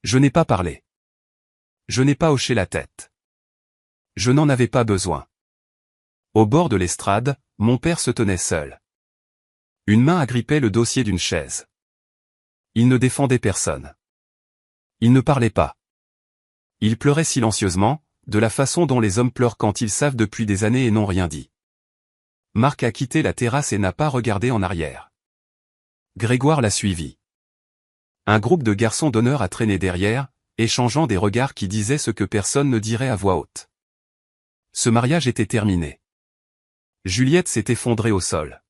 Je n'ai pas parlé. Je n'ai pas hoché la tête. Je n'en avais pas besoin. Au bord de l'estrade, mon père se tenait seul. Une main agrippait le dossier d'une chaise. Il ne défendait personne. Il ne parlait pas. Il pleurait silencieusement, de la façon dont les hommes pleurent quand ils savent depuis des années et n'ont rien dit. Marc a quitté la terrasse et n'a pas regardé en arrière. Grégoire l'a suivi. Un groupe de garçons d'honneur a traîné derrière, échangeant des regards qui disaient ce que personne ne dirait à voix haute. Ce mariage était terminé. Juliette s'est effondrée au sol.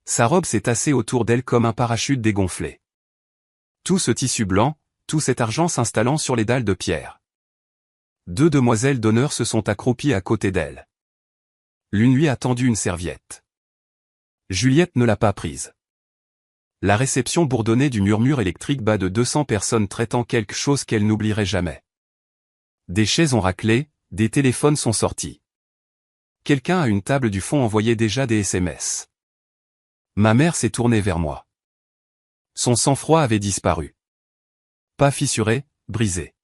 Sa robe s'est tassée autour d'elle comme un parachute dégonflé. Tout ce tissu blanc, tout cet argent s'installant sur les dalles de pierre. 2 demoiselles d'honneur se sont accroupies à côté d'elle. L'une lui a tendu une serviette. Juliette ne l'a pas prise. La réception bourdonnait du murmure électrique bas de 200 personnes traitant quelque chose qu'elle n'oublierait jamais. Des chaises ont raclé, des téléphones sont sortis. Quelqu'un à une table du fond envoyait déjà des SMS. Ma mère s'est tournée vers moi. Son sang-froid avait disparu. Pas fissuré, brisé.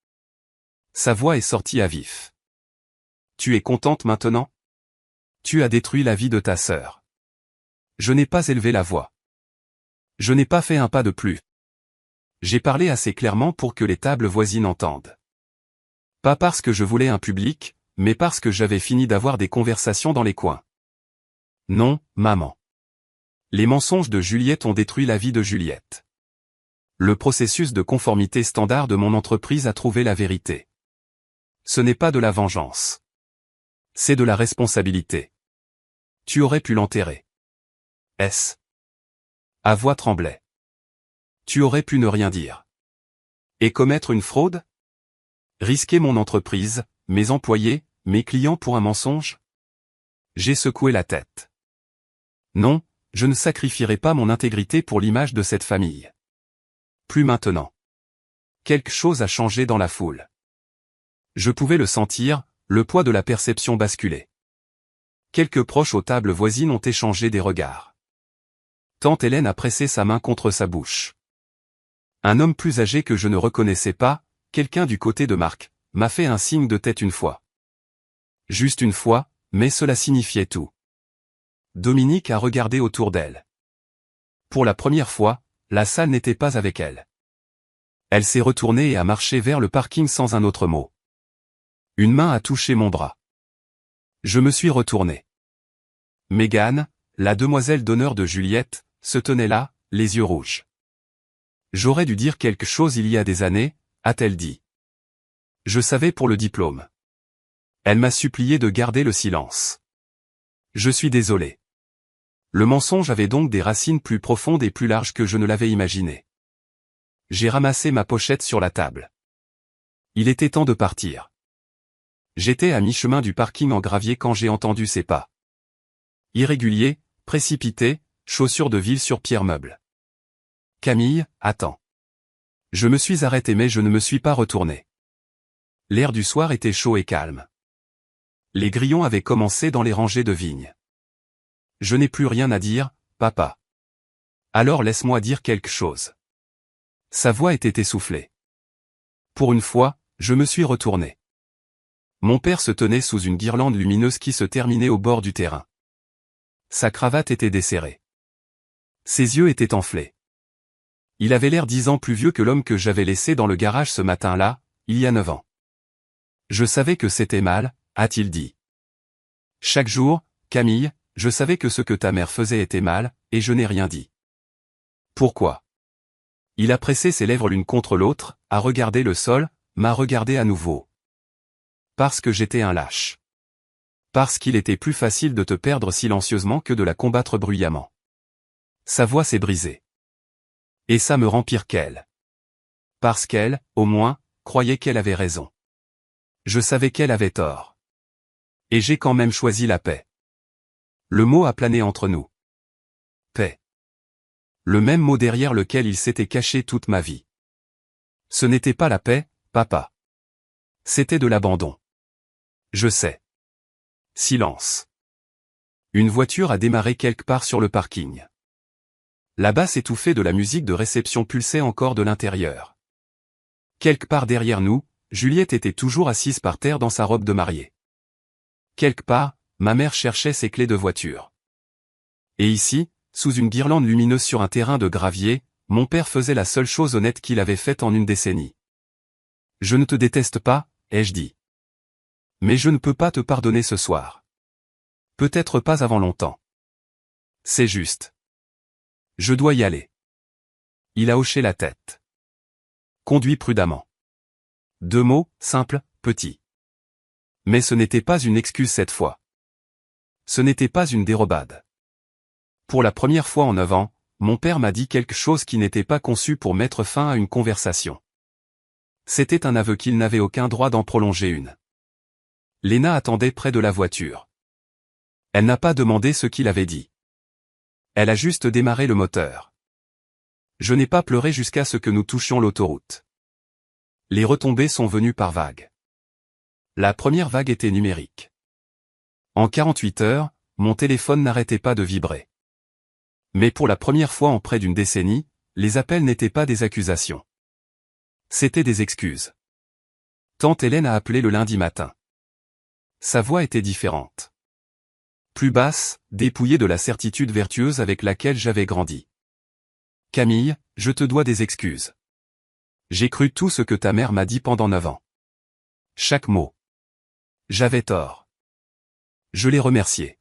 Sa voix est sortie à vif. Tu es contente maintenant? Tu as détruit la vie de ta sœur. Je n'ai pas élevé la voix. Je n'ai pas fait un pas de plus. J'ai parlé assez clairement pour que les tables voisines entendent. Pas parce que je voulais un public, mais parce que j'avais fini d'avoir des conversations dans les coins. Non, maman. Les mensonges de Juliette ont détruit la vie de Juliette. Le processus de conformité standard de mon entreprise a trouvé la vérité. Ce n'est pas de la vengeance. C'est de la responsabilité. Tu aurais pu l'enterrer. S. À voix tremblait. Tu aurais pu ne rien dire. Et commettre une fraude? Risquer mon entreprise, mes employés, mes clients pour un mensonge? J'ai secoué la tête. Non, je ne sacrifierai pas mon intégrité pour l'image de cette famille. Plus maintenant. Quelque chose a changé dans la foule. Je pouvais le sentir, le poids de la perception basculait. Quelques proches aux tables voisines ont échangé des regards. Tante Hélène a pressé sa main contre sa bouche. Un homme plus âgé que je ne reconnaissais pas, quelqu'un du côté de Marc, m'a fait un signe de tête une fois. Juste une fois, mais cela signifiait tout. Dominique a regardé autour d'elle. Pour la première fois, la salle n'était pas avec elle. Elle s'est retournée et a marché vers le parking sans un autre mot. Une main a touché mon bras. Je me suis retourné. Mégane, la demoiselle d'honneur de Juliette, se tenait là, les yeux rouges. J'aurais dû dire quelque chose il y a des années, a-t-elle dit. Je savais pour le diplôme. Elle m'a supplié de garder le silence. Je suis désolé. Le mensonge avait donc des racines plus profondes et plus larges que je ne l'avais imaginé. J'ai ramassé ma pochette sur la table. Il était temps de partir. J'étais à mi-chemin du parking en gravier quand j'ai entendu ses pas. Irréguliers, précipités, chaussures de ville sur pierre meuble. Camille, attends. Je me suis arrêté mais je ne me suis pas retourné. L'air du soir était chaud et calme. Les grillons avaient commencé dans les rangées de vignes. Je n'ai plus rien à dire, papa. Alors laisse-moi dire quelque chose. Sa voix était essoufflée. Pour une fois, je me suis retourné. Mon père se tenait sous une guirlande lumineuse qui se terminait au bord du terrain. Sa cravate était desserrée. Ses yeux étaient enflés. Il avait l'air 10 ans plus vieux que l'homme que j'avais laissé dans le garage ce matin-là, il y a 9 ans. Je savais que c'était mal, a-t-il dit. Chaque jour, Camille, je savais que ce que ta mère faisait était mal, et je n'ai rien dit. Pourquoi? Il a pressé ses lèvres l'une contre l'autre, a regardé le sol, m'a regardé à nouveau. Parce que j'étais un lâche. Parce qu'il était plus facile de te perdre silencieusement que de la combattre bruyamment. Sa voix s'est brisée. Et ça me rend pire qu'elle. Parce qu'elle, au moins, croyait qu'elle avait raison. Je savais qu'elle avait tort. Et j'ai quand même choisi la paix. Le mot a plané entre nous. Paix. Le même mot derrière lequel il s'était caché toute ma vie. Ce n'était pas la paix, papa. C'était de l'abandon. Je sais. Silence. Une voiture a démarré quelque part sur le parking. La basse étouffée de la musique de réception pulsait encore de l'intérieur. Quelque part derrière nous, Juliette était toujours assise par terre dans sa robe de mariée. Quelque part, ma mère cherchait ses clés de voiture. Et ici, sous une guirlande lumineuse sur un terrain de gravier, mon père faisait la seule chose honnête qu'il avait faite en une décennie. Je ne te déteste pas, ai-je dit. Mais je ne peux pas te pardonner ce soir. Peut-être pas avant longtemps. C'est juste. Je dois y aller. Il a hoché la tête. Conduis prudemment. 2 mots, simples, petits. Mais ce n'était pas une excuse cette fois. Ce n'était pas une dérobade. Pour la première fois en 9 ans, mon père m'a dit quelque chose qui n'était pas conçu pour mettre fin à une conversation. C'était un aveu qu'il n'avait aucun droit d'en prolonger une. Léna attendait près de la voiture. Elle n'a pas demandé ce qu'il avait dit. Elle a juste démarré le moteur. Je n'ai pas pleuré jusqu'à ce que nous touchions l'autoroute. Les retombées sont venues par vagues. La première vague était numérique. En 48 heures, mon téléphone n'arrêtait pas de vibrer. Mais pour la première fois en près d'une décennie, les appels n'étaient pas des accusations. C'étaient des excuses. Tante Hélène a appelé le lundi matin. Sa voix était différente. Plus basse, dépouillée de la certitude vertueuse avec laquelle j'avais grandi. Camille, je te dois des excuses. J'ai cru tout ce que ta mère m'a dit pendant 9 ans. Chaque mot. J'avais tort. Je l'ai remercié.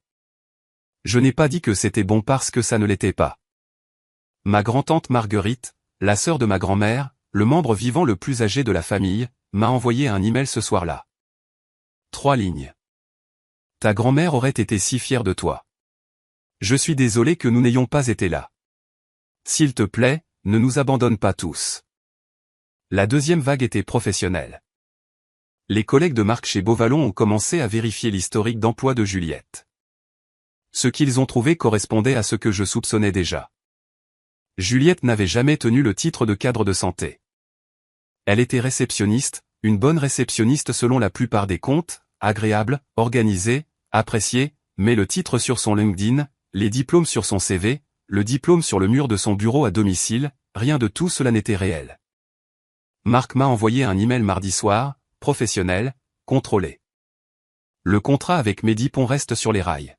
Je n'ai pas dit que c'était bon parce que ça ne l'était pas. Ma grand-tante Marguerite, la sœur de ma grand-mère, le membre vivant le plus âgé de la famille, m'a envoyé un email ce soir-là. 3 lignes. Ta grand-mère aurait été si fière de toi. Je suis désolé que nous n'ayons pas été là. S'il te plaît, ne nous abandonne pas tous. La deuxième vague était professionnelle. Les collègues de Marc chez Beauvallon ont commencé à vérifier l'historique d'emploi de Juliette. Ce qu'ils ont trouvé correspondait à ce que je soupçonnais déjà. Juliette n'avait jamais tenu le titre de cadre de santé. Elle était réceptionniste, une bonne réceptionniste selon la plupart des comptes, agréable, organisée, appréciée, mais le titre sur son LinkedIn, les diplômes sur son CV, le diplôme sur le mur de son bureau à domicile, rien de tout cela n'était réel. Marc m'a envoyé un email mardi soir, professionnel, contrôlé. Le contrat avec Medipon reste sur les rails.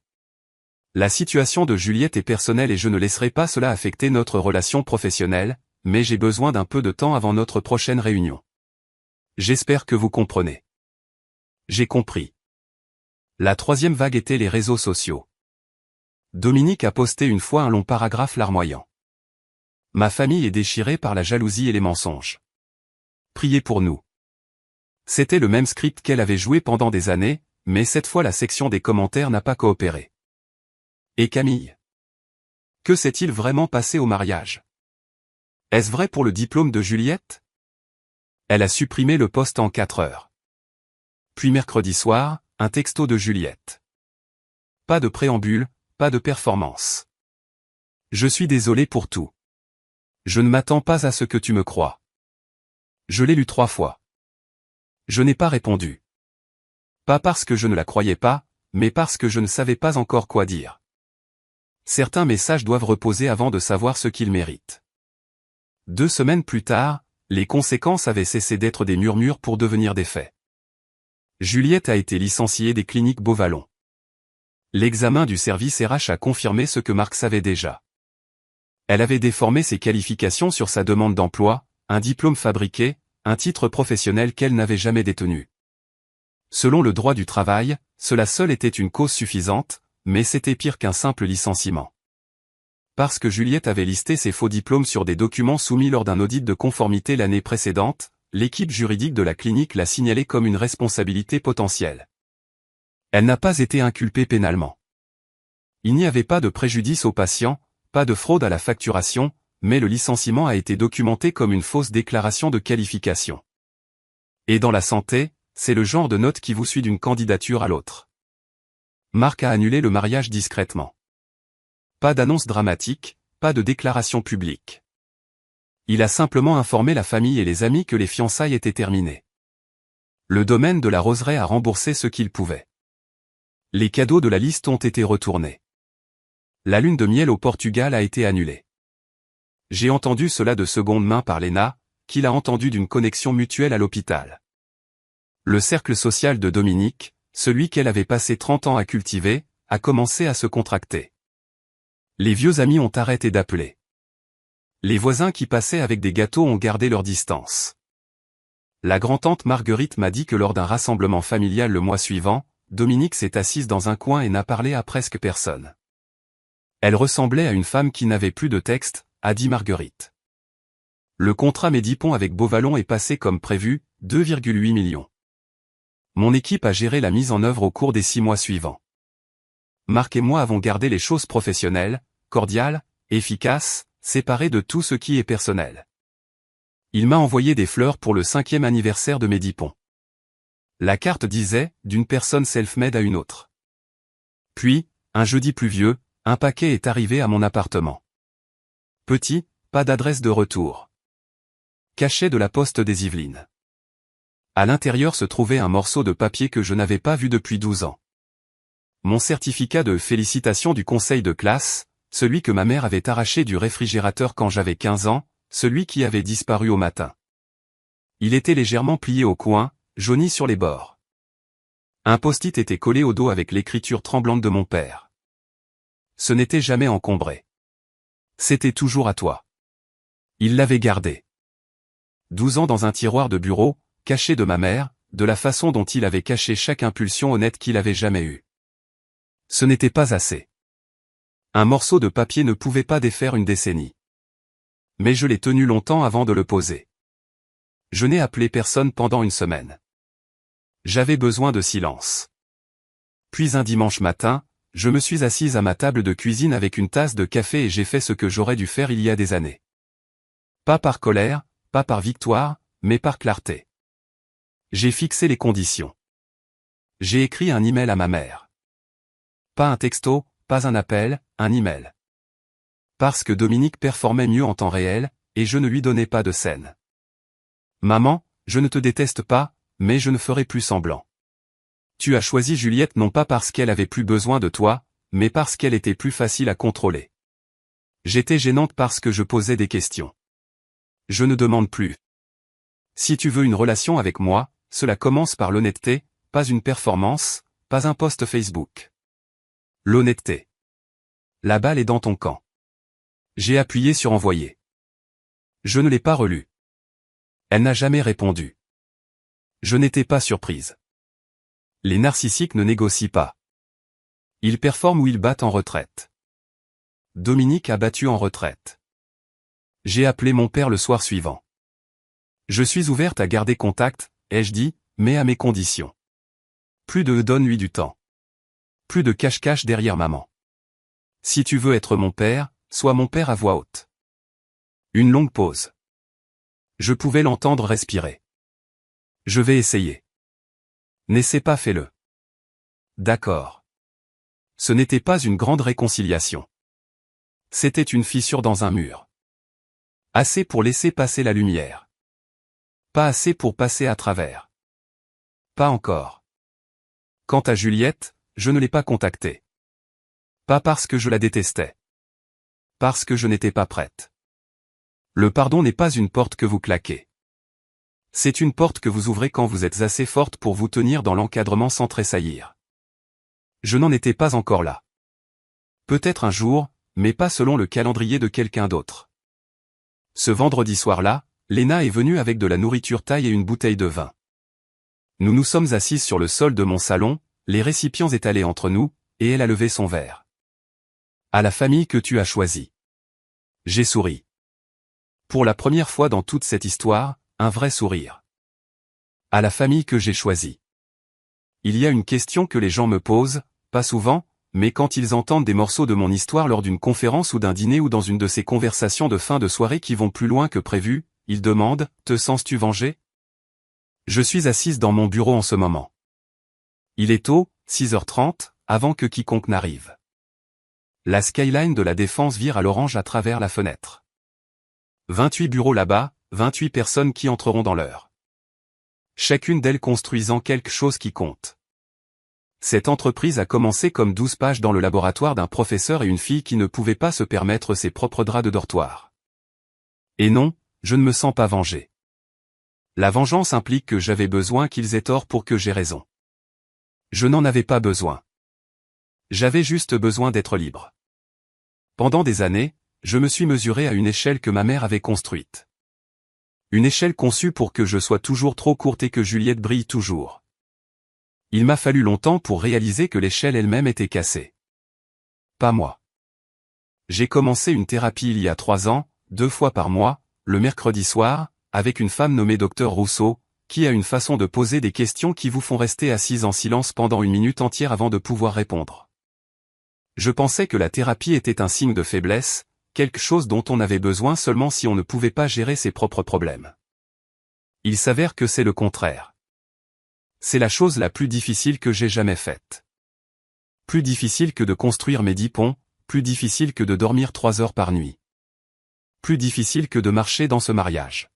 La situation de Juliette est personnelle et je ne laisserai pas cela affecter notre relation professionnelle, mais j'ai besoin d'un peu de temps avant notre prochaine réunion. J'espère que vous comprenez. J'ai compris. La troisième vague était les réseaux sociaux. Dominique a posté une fois un long paragraphe larmoyant. Ma famille est déchirée par la jalousie et les mensonges. Priez pour nous. C'était le même script qu'elle avait joué pendant des années, mais cette fois la section des commentaires n'a pas coopéré. Et Camille? Que s'est-il vraiment passé au mariage? Est-ce vrai pour le diplôme de Juliette? Elle a supprimé le post en 4 heures. Puis mercredi soir, un texto de Juliette. Pas de préambule, pas de performance. Je suis désolé pour tout. Je ne m'attends pas à ce que tu me crois. Je l'ai lu 3 fois. Je n'ai pas répondu. Pas parce que je ne la croyais pas, mais parce que je ne savais pas encore quoi dire. Certains messages doivent reposer avant de savoir ce qu'ils méritent. 2 semaines plus tard, les conséquences avaient cessé d'être des murmures pour devenir des faits. Juliette a été licenciée des cliniques Beauvallon. L'examen du service RH a confirmé ce que Marc savait déjà. Elle avait déformé ses qualifications sur sa demande d'emploi, un diplôme fabriqué, un titre professionnel qu'elle n'avait jamais détenu. Selon le droit du travail, cela seul était une cause suffisante, mais c'était pire qu'un simple licenciement. Parce que Juliette avait listé ses faux diplômes sur des documents soumis lors d'un audit de conformité l'année précédente, l'équipe juridique de la clinique l'a signalée comme une responsabilité potentielle. Elle n'a pas été inculpée pénalement. Il n'y avait pas de préjudice aux patients, pas de fraude à la facturation, mais le licenciement a été documenté comme une fausse déclaration de qualification. Et dans la santé, c'est le genre de note qui vous suit d'une candidature à l'autre. Marc a annulé le mariage discrètement. Pas d'annonce dramatique, pas de déclaration publique. Il a simplement informé la famille et les amis que les fiançailles étaient terminées. Le domaine de la roseraie a remboursé ce qu'il pouvait. Les cadeaux de la liste ont été retournés. La lune de miel au Portugal a été annulée. J'ai entendu cela de seconde main par Léna, qui l'a entendu d'une connexion mutuelle à l'hôpital. Le cercle social de Dominique, celui qu'elle avait passé 30 ans à cultiver, a commencé à se contracter. Les vieux amis ont arrêté d'appeler. Les voisins qui passaient avec des gâteaux ont gardé leur distance. La grand-tante Marguerite m'a dit que lors d'un rassemblement familial le mois suivant, Dominique s'est assise dans un coin et n'a parlé à presque personne. Elle ressemblait à une femme qui n'avait plus de texte, a dit Marguerite. Le contrat Medipont avec Beauvallon est passé comme prévu, 2,8 millions. Mon équipe a géré la mise en œuvre au cours des 6 mois suivants. Marc et moi avons gardé les choses professionnelles, cordiales, efficaces, séparées de tout ce qui est personnel. Il m'a envoyé des fleurs pour le 5e anniversaire de Medipont. La carte disait, d'une personne self-made à une autre. Puis, un jeudi pluvieux, un paquet est arrivé à mon appartement. Petit, pas d'adresse de retour. Cachet de la poste des Yvelines. À l'intérieur se trouvait un morceau de papier que je n'avais pas vu depuis 12 ans. Mon certificat de félicitations du conseil de classe, celui que ma mère avait arraché du réfrigérateur quand j'avais 15 ans, celui qui avait disparu au matin. Il était légèrement plié au coin, jauni sur les bords. Un post-it était collé au dos avec l'écriture tremblante de mon père. Ce n'était jamais encombré. C'était toujours à toi. Il l'avait gardé. 12 ans dans un tiroir de bureau, caché de ma mère, de la façon dont il avait caché chaque impulsion honnête qu'il avait jamais eue. Ce n'était pas assez. Un morceau de papier ne pouvait pas défaire une décennie. Mais je l'ai tenu longtemps avant de le poser. Je n'ai appelé personne pendant une semaine. J'avais besoin de silence. Puis un dimanche matin, je me suis assise à ma table de cuisine avec une tasse de café et j'ai fait ce que j'aurais dû faire il y a des années. Pas par colère, pas par victoire, mais par clarté. J'ai fixé les conditions. J'ai écrit un email à ma mère. Pas un texto, pas un appel, un email. Parce que Dominique performait mieux en temps réel, et je ne lui donnais pas de scène. Maman, je ne te déteste pas, mais je ne ferai plus semblant. Tu as choisi Juliette non pas parce qu'elle avait plus besoin de toi, mais parce qu'elle était plus facile à contrôler. J'étais gênante parce que je posais des questions. Je ne demande plus. Si tu veux une relation avec moi, cela commence par l'honnêteté, pas une performance, pas un post Facebook. L'honnêteté. La balle est dans ton camp. J'ai appuyé sur envoyer. Je ne l'ai pas relu. Elle n'a jamais répondu. Je n'étais pas surprise. Les narcissiques ne négocient pas. Ils performent ou ils battent en retraite. Dominique a battu en retraite. J'ai appelé mon père le soir suivant. Je suis ouverte à garder contact, ai-je dit, mais à mes conditions. Plus de donne-lui du temps. Plus de cache-cache derrière maman. Si tu veux être mon père, sois mon père à voix haute. Une longue pause. Je pouvais l'entendre respirer. Je vais essayer. N'essaie pas, fais-le. D'accord. Ce n'était pas une grande réconciliation. C'était une fissure dans un mur. Assez pour laisser passer la lumière. Pas assez pour passer à travers. Pas encore. Quant à Juliette, je ne l'ai pas contactée. Pas parce que je la détestais. Parce que je n'étais pas prête. Le pardon n'est pas une porte que vous claquez. C'est une porte que vous ouvrez quand vous êtes assez forte pour vous tenir dans l'encadrement sans tressaillir. Je n'en étais pas encore là. Peut-être un jour, mais pas selon le calendrier de quelqu'un d'autre. Ce vendredi soir-là, Léna est venue avec de la nourriture thaï et une bouteille de vin. Nous nous sommes assises sur le sol de mon salon, les récipients étalés entre nous, et elle a levé son verre. À la famille que tu as choisie. J'ai souri. Pour la première fois dans toute cette histoire, un vrai sourire. À la famille que j'ai choisie. Il y a une question que les gens me posent, pas souvent, mais quand ils entendent des morceaux de mon histoire lors d'une conférence ou d'un dîner ou dans une de ces conversations de fin de soirée qui vont plus loin que prévu, ils demandent « Te sens-tu vengé ?» Je suis assise dans mon bureau en ce moment. Il est tôt, 6h30, avant que quiconque n'arrive. La skyline de la Défense vire à l'orange à travers la fenêtre. 28 bureaux là-bas, 28 personnes qui entreront dans l'heure. Chacune d'elles construisant quelque chose qui compte. Cette entreprise a commencé comme 12 pages dans le laboratoire d'un professeur et une fille qui ne pouvaient pas se permettre ses propres draps de dortoir. Et non, je ne me sens pas vengé. La vengeance implique que j'avais besoin qu'ils aient tort pour que j'aie raison. Je n'en avais pas besoin. J'avais juste besoin d'être libre. Pendant des années, je me suis mesuré à une échelle que ma mère avait construite. Une échelle conçue pour que je sois toujours trop courte et que Juliette brille toujours. Il m'a fallu longtemps pour réaliser que l'échelle elle-même était cassée. Pas moi. J'ai commencé une thérapie il y a 3 ans, 2 fois par mois, le mercredi soir, avec une femme nommée Dr Rousseau, qui a une façon de poser des questions qui vous font rester assise en silence pendant une minute entière avant de pouvoir répondre. Je pensais que la thérapie était un signe de faiblesse, quelque chose dont on avait besoin seulement si on ne pouvait pas gérer ses propres problèmes. Il s'avère que c'est le contraire. C'est la chose la plus difficile que j'ai jamais faite. Plus difficile que de construire mes 10 ponts, plus difficile que de dormir 3 heures par nuit. Plus difficile que de marcher dans ce mariage.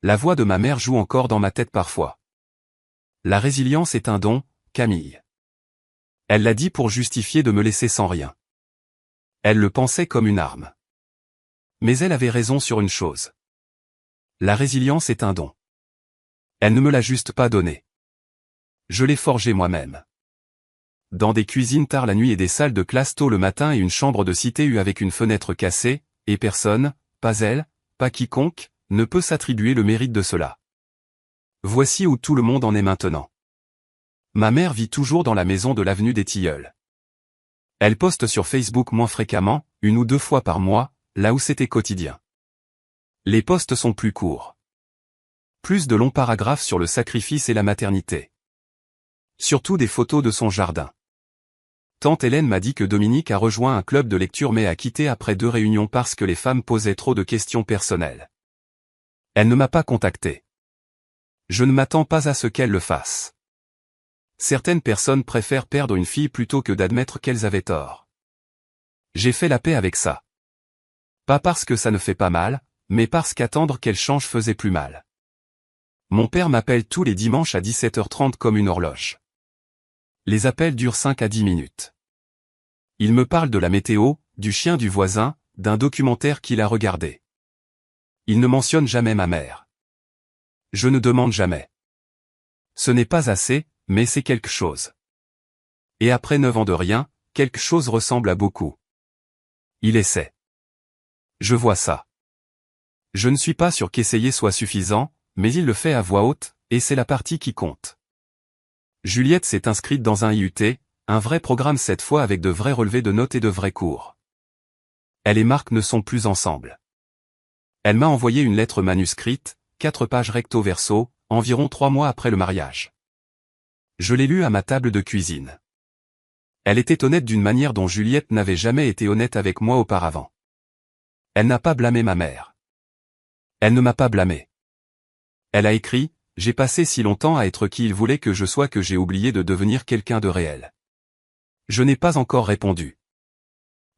La voix de ma mère joue encore dans ma tête parfois. La résilience est un don, Camille. Elle l'a dit pour justifier de me laisser sans rien. Elle le pensait comme une arme. Mais elle avait raison sur une chose. La résilience est un don. Elle ne me l'a juste pas donné. Je l'ai forgé moi-même. Dans des cuisines tard la nuit et des salles de classe tôt le matin et une chambre de cité U avec une fenêtre cassée, et personne, pas elle, pas quiconque, ne peut s'attribuer le mérite de cela. Voici où tout le monde en est maintenant. Ma mère vit toujours dans la maison de l'avenue des Tilleuls. Elle poste sur Facebook moins fréquemment, 1 ou 2 fois par mois, là où c'était quotidien. Les posts sont plus courts. Plus de longs paragraphes sur le sacrifice et la maternité. Surtout des photos de son jardin. Tante Hélène m'a dit que Dominique a rejoint un club de lecture mais a quitté après 2 réunions parce que les femmes posaient trop de questions personnelles. Elle ne m'a pas contacté. Je ne m'attends pas à ce qu'elle le fasse. Certaines personnes préfèrent perdre une fille plutôt que d'admettre qu'elles avaient tort. J'ai fait la paix avec ça. Pas parce que ça ne fait pas mal, mais parce qu'attendre qu'elle change faisait plus mal. Mon père m'appelle tous les dimanches à 17h30 comme une horloge. Les appels durent 5 à 10 minutes. Il me parle de la météo, du chien du voisin, d'un documentaire qu'il a regardé. Il ne mentionne jamais ma mère. Je ne demande jamais. Ce n'est pas assez, mais c'est quelque chose. Et après 9 ans de rien, quelque chose ressemble à beaucoup. Il essaie. Je vois ça. Je ne suis pas sûr qu'essayer soit suffisant, mais il le fait à voix haute, et c'est la partie qui compte. Juliette s'est inscrite dans un IUT, un vrai programme cette fois avec de vrais relevés de notes et de vrais cours. Elle et Marc ne sont plus ensemble. Elle m'a envoyé une lettre manuscrite, 4 pages recto verso, environ 3 mois après le mariage. Je l'ai lue à ma table de cuisine. Elle était honnête d'une manière dont Juliette n'avait jamais été honnête avec moi auparavant. Elle n'a pas blâmé ma mère. Elle ne m'a pas blâmé. Elle a écrit « J'ai passé si longtemps à être qui il voulait que je sois que j'ai oublié de devenir quelqu'un de réel. » Je n'ai pas encore répondu.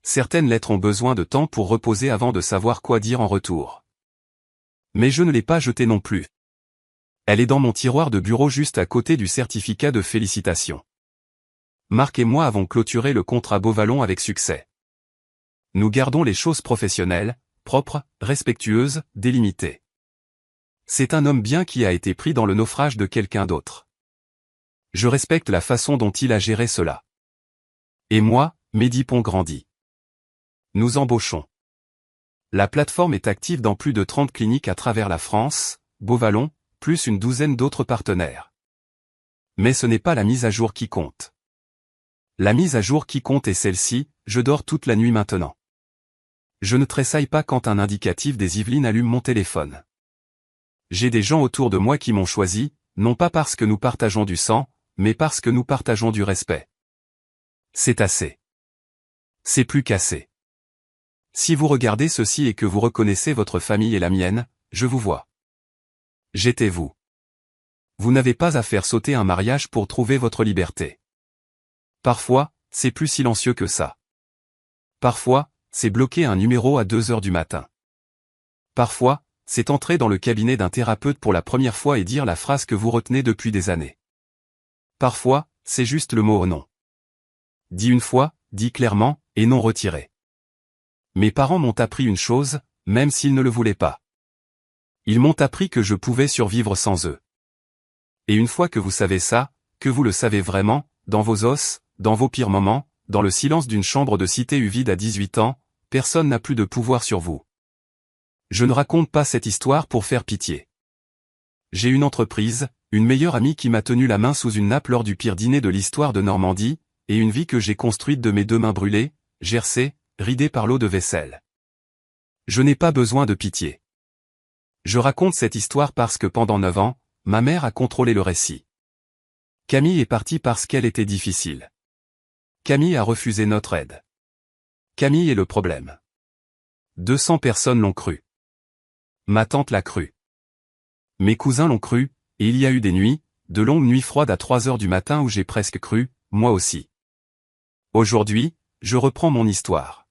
Certaines lettres ont besoin de temps pour reposer avant de savoir quoi dire en retour. Mais je ne l'ai pas jetée non plus. Elle est dans mon tiroir de bureau juste à côté du certificat de félicitations. Marc et moi avons clôturé le contrat Beauvallon avec succès. Nous gardons les choses professionnelles, propres, respectueuses, délimitées. C'est un homme bien qui a été pris dans le naufrage de quelqu'un d'autre. Je respecte la façon dont il a géré cela. Et moi, Mehdi Pont grandit. Nous embauchons. La plateforme est active dans plus de 30 cliniques à travers la France, Beauvallon, plus une douzaine d'autres partenaires. Mais ce n'est pas la mise à jour qui compte. La mise à jour qui compte est celle-ci, je dors toute la nuit maintenant. Je ne tressaille pas quand un indicatif des Yvelines allume mon téléphone. J'ai des gens autour de moi qui m'ont choisi, non pas parce que nous partageons du sang, mais parce que nous partageons du respect. C'est assez. C'est plus qu'assez. Si vous regardez ceci et que vous reconnaissez votre famille et la mienne, je vous vois. J'étais vous. Vous n'avez pas à faire sauter un mariage pour trouver votre liberté. Parfois, c'est plus silencieux que ça. Parfois, c'est bloquer un numéro à 2 heures du matin. Parfois, c'est entrer dans le cabinet d'un thérapeute pour la première fois et dire la phrase que vous retenez depuis des années. Parfois, c'est juste le mot « non ». Dit une fois, dit clairement, et non retiré. Mes parents m'ont appris une chose, même s'ils ne le voulaient pas. Ils m'ont appris que je pouvais survivre sans eux. Et une fois que vous savez ça, que vous le savez vraiment, dans vos os, dans vos pires moments, dans le silence d'une chambre de cité vide à 18 ans, personne n'a plus de pouvoir sur vous. Je ne raconte pas cette histoire pour faire pitié. J'ai une entreprise, une meilleure amie qui m'a tenu la main sous une nappe lors du pire dîner de l'histoire de Normandie, et une vie que j'ai construite de mes 2 mains brûlées, gercées, ridées par l'eau de vaisselle. Je n'ai pas besoin de pitié. Je raconte cette histoire parce que pendant 9 ans, ma mère a contrôlé le récit. Camille est partie parce qu'elle était difficile. Camille a refusé notre aide. Camille est le problème. 200 personnes l'ont cru. Ma tante l'a cru. Mes cousins l'ont cru, et il y a eu des nuits, de longues nuits froides à 3 heures du matin où j'ai presque cru, moi aussi. Aujourd'hui, je reprends mon histoire.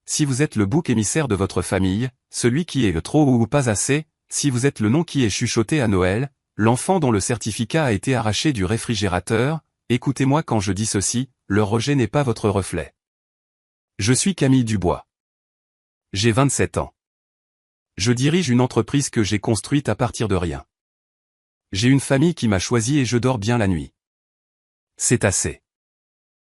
Si vous êtes le bouc émissaire de votre famille, celui qui est trop ou pas assez, si vous êtes le nom qui est chuchoté à Noël, l'enfant dont le certificat a été arraché du réfrigérateur, écoutez-moi quand je dis ceci, le rejet n'est pas votre reflet. Je suis Camille Dubois. J'ai 27 ans. Je dirige une entreprise que j'ai construite à partir de rien. J'ai une famille qui m'a choisi et je dors bien la nuit. C'est assez.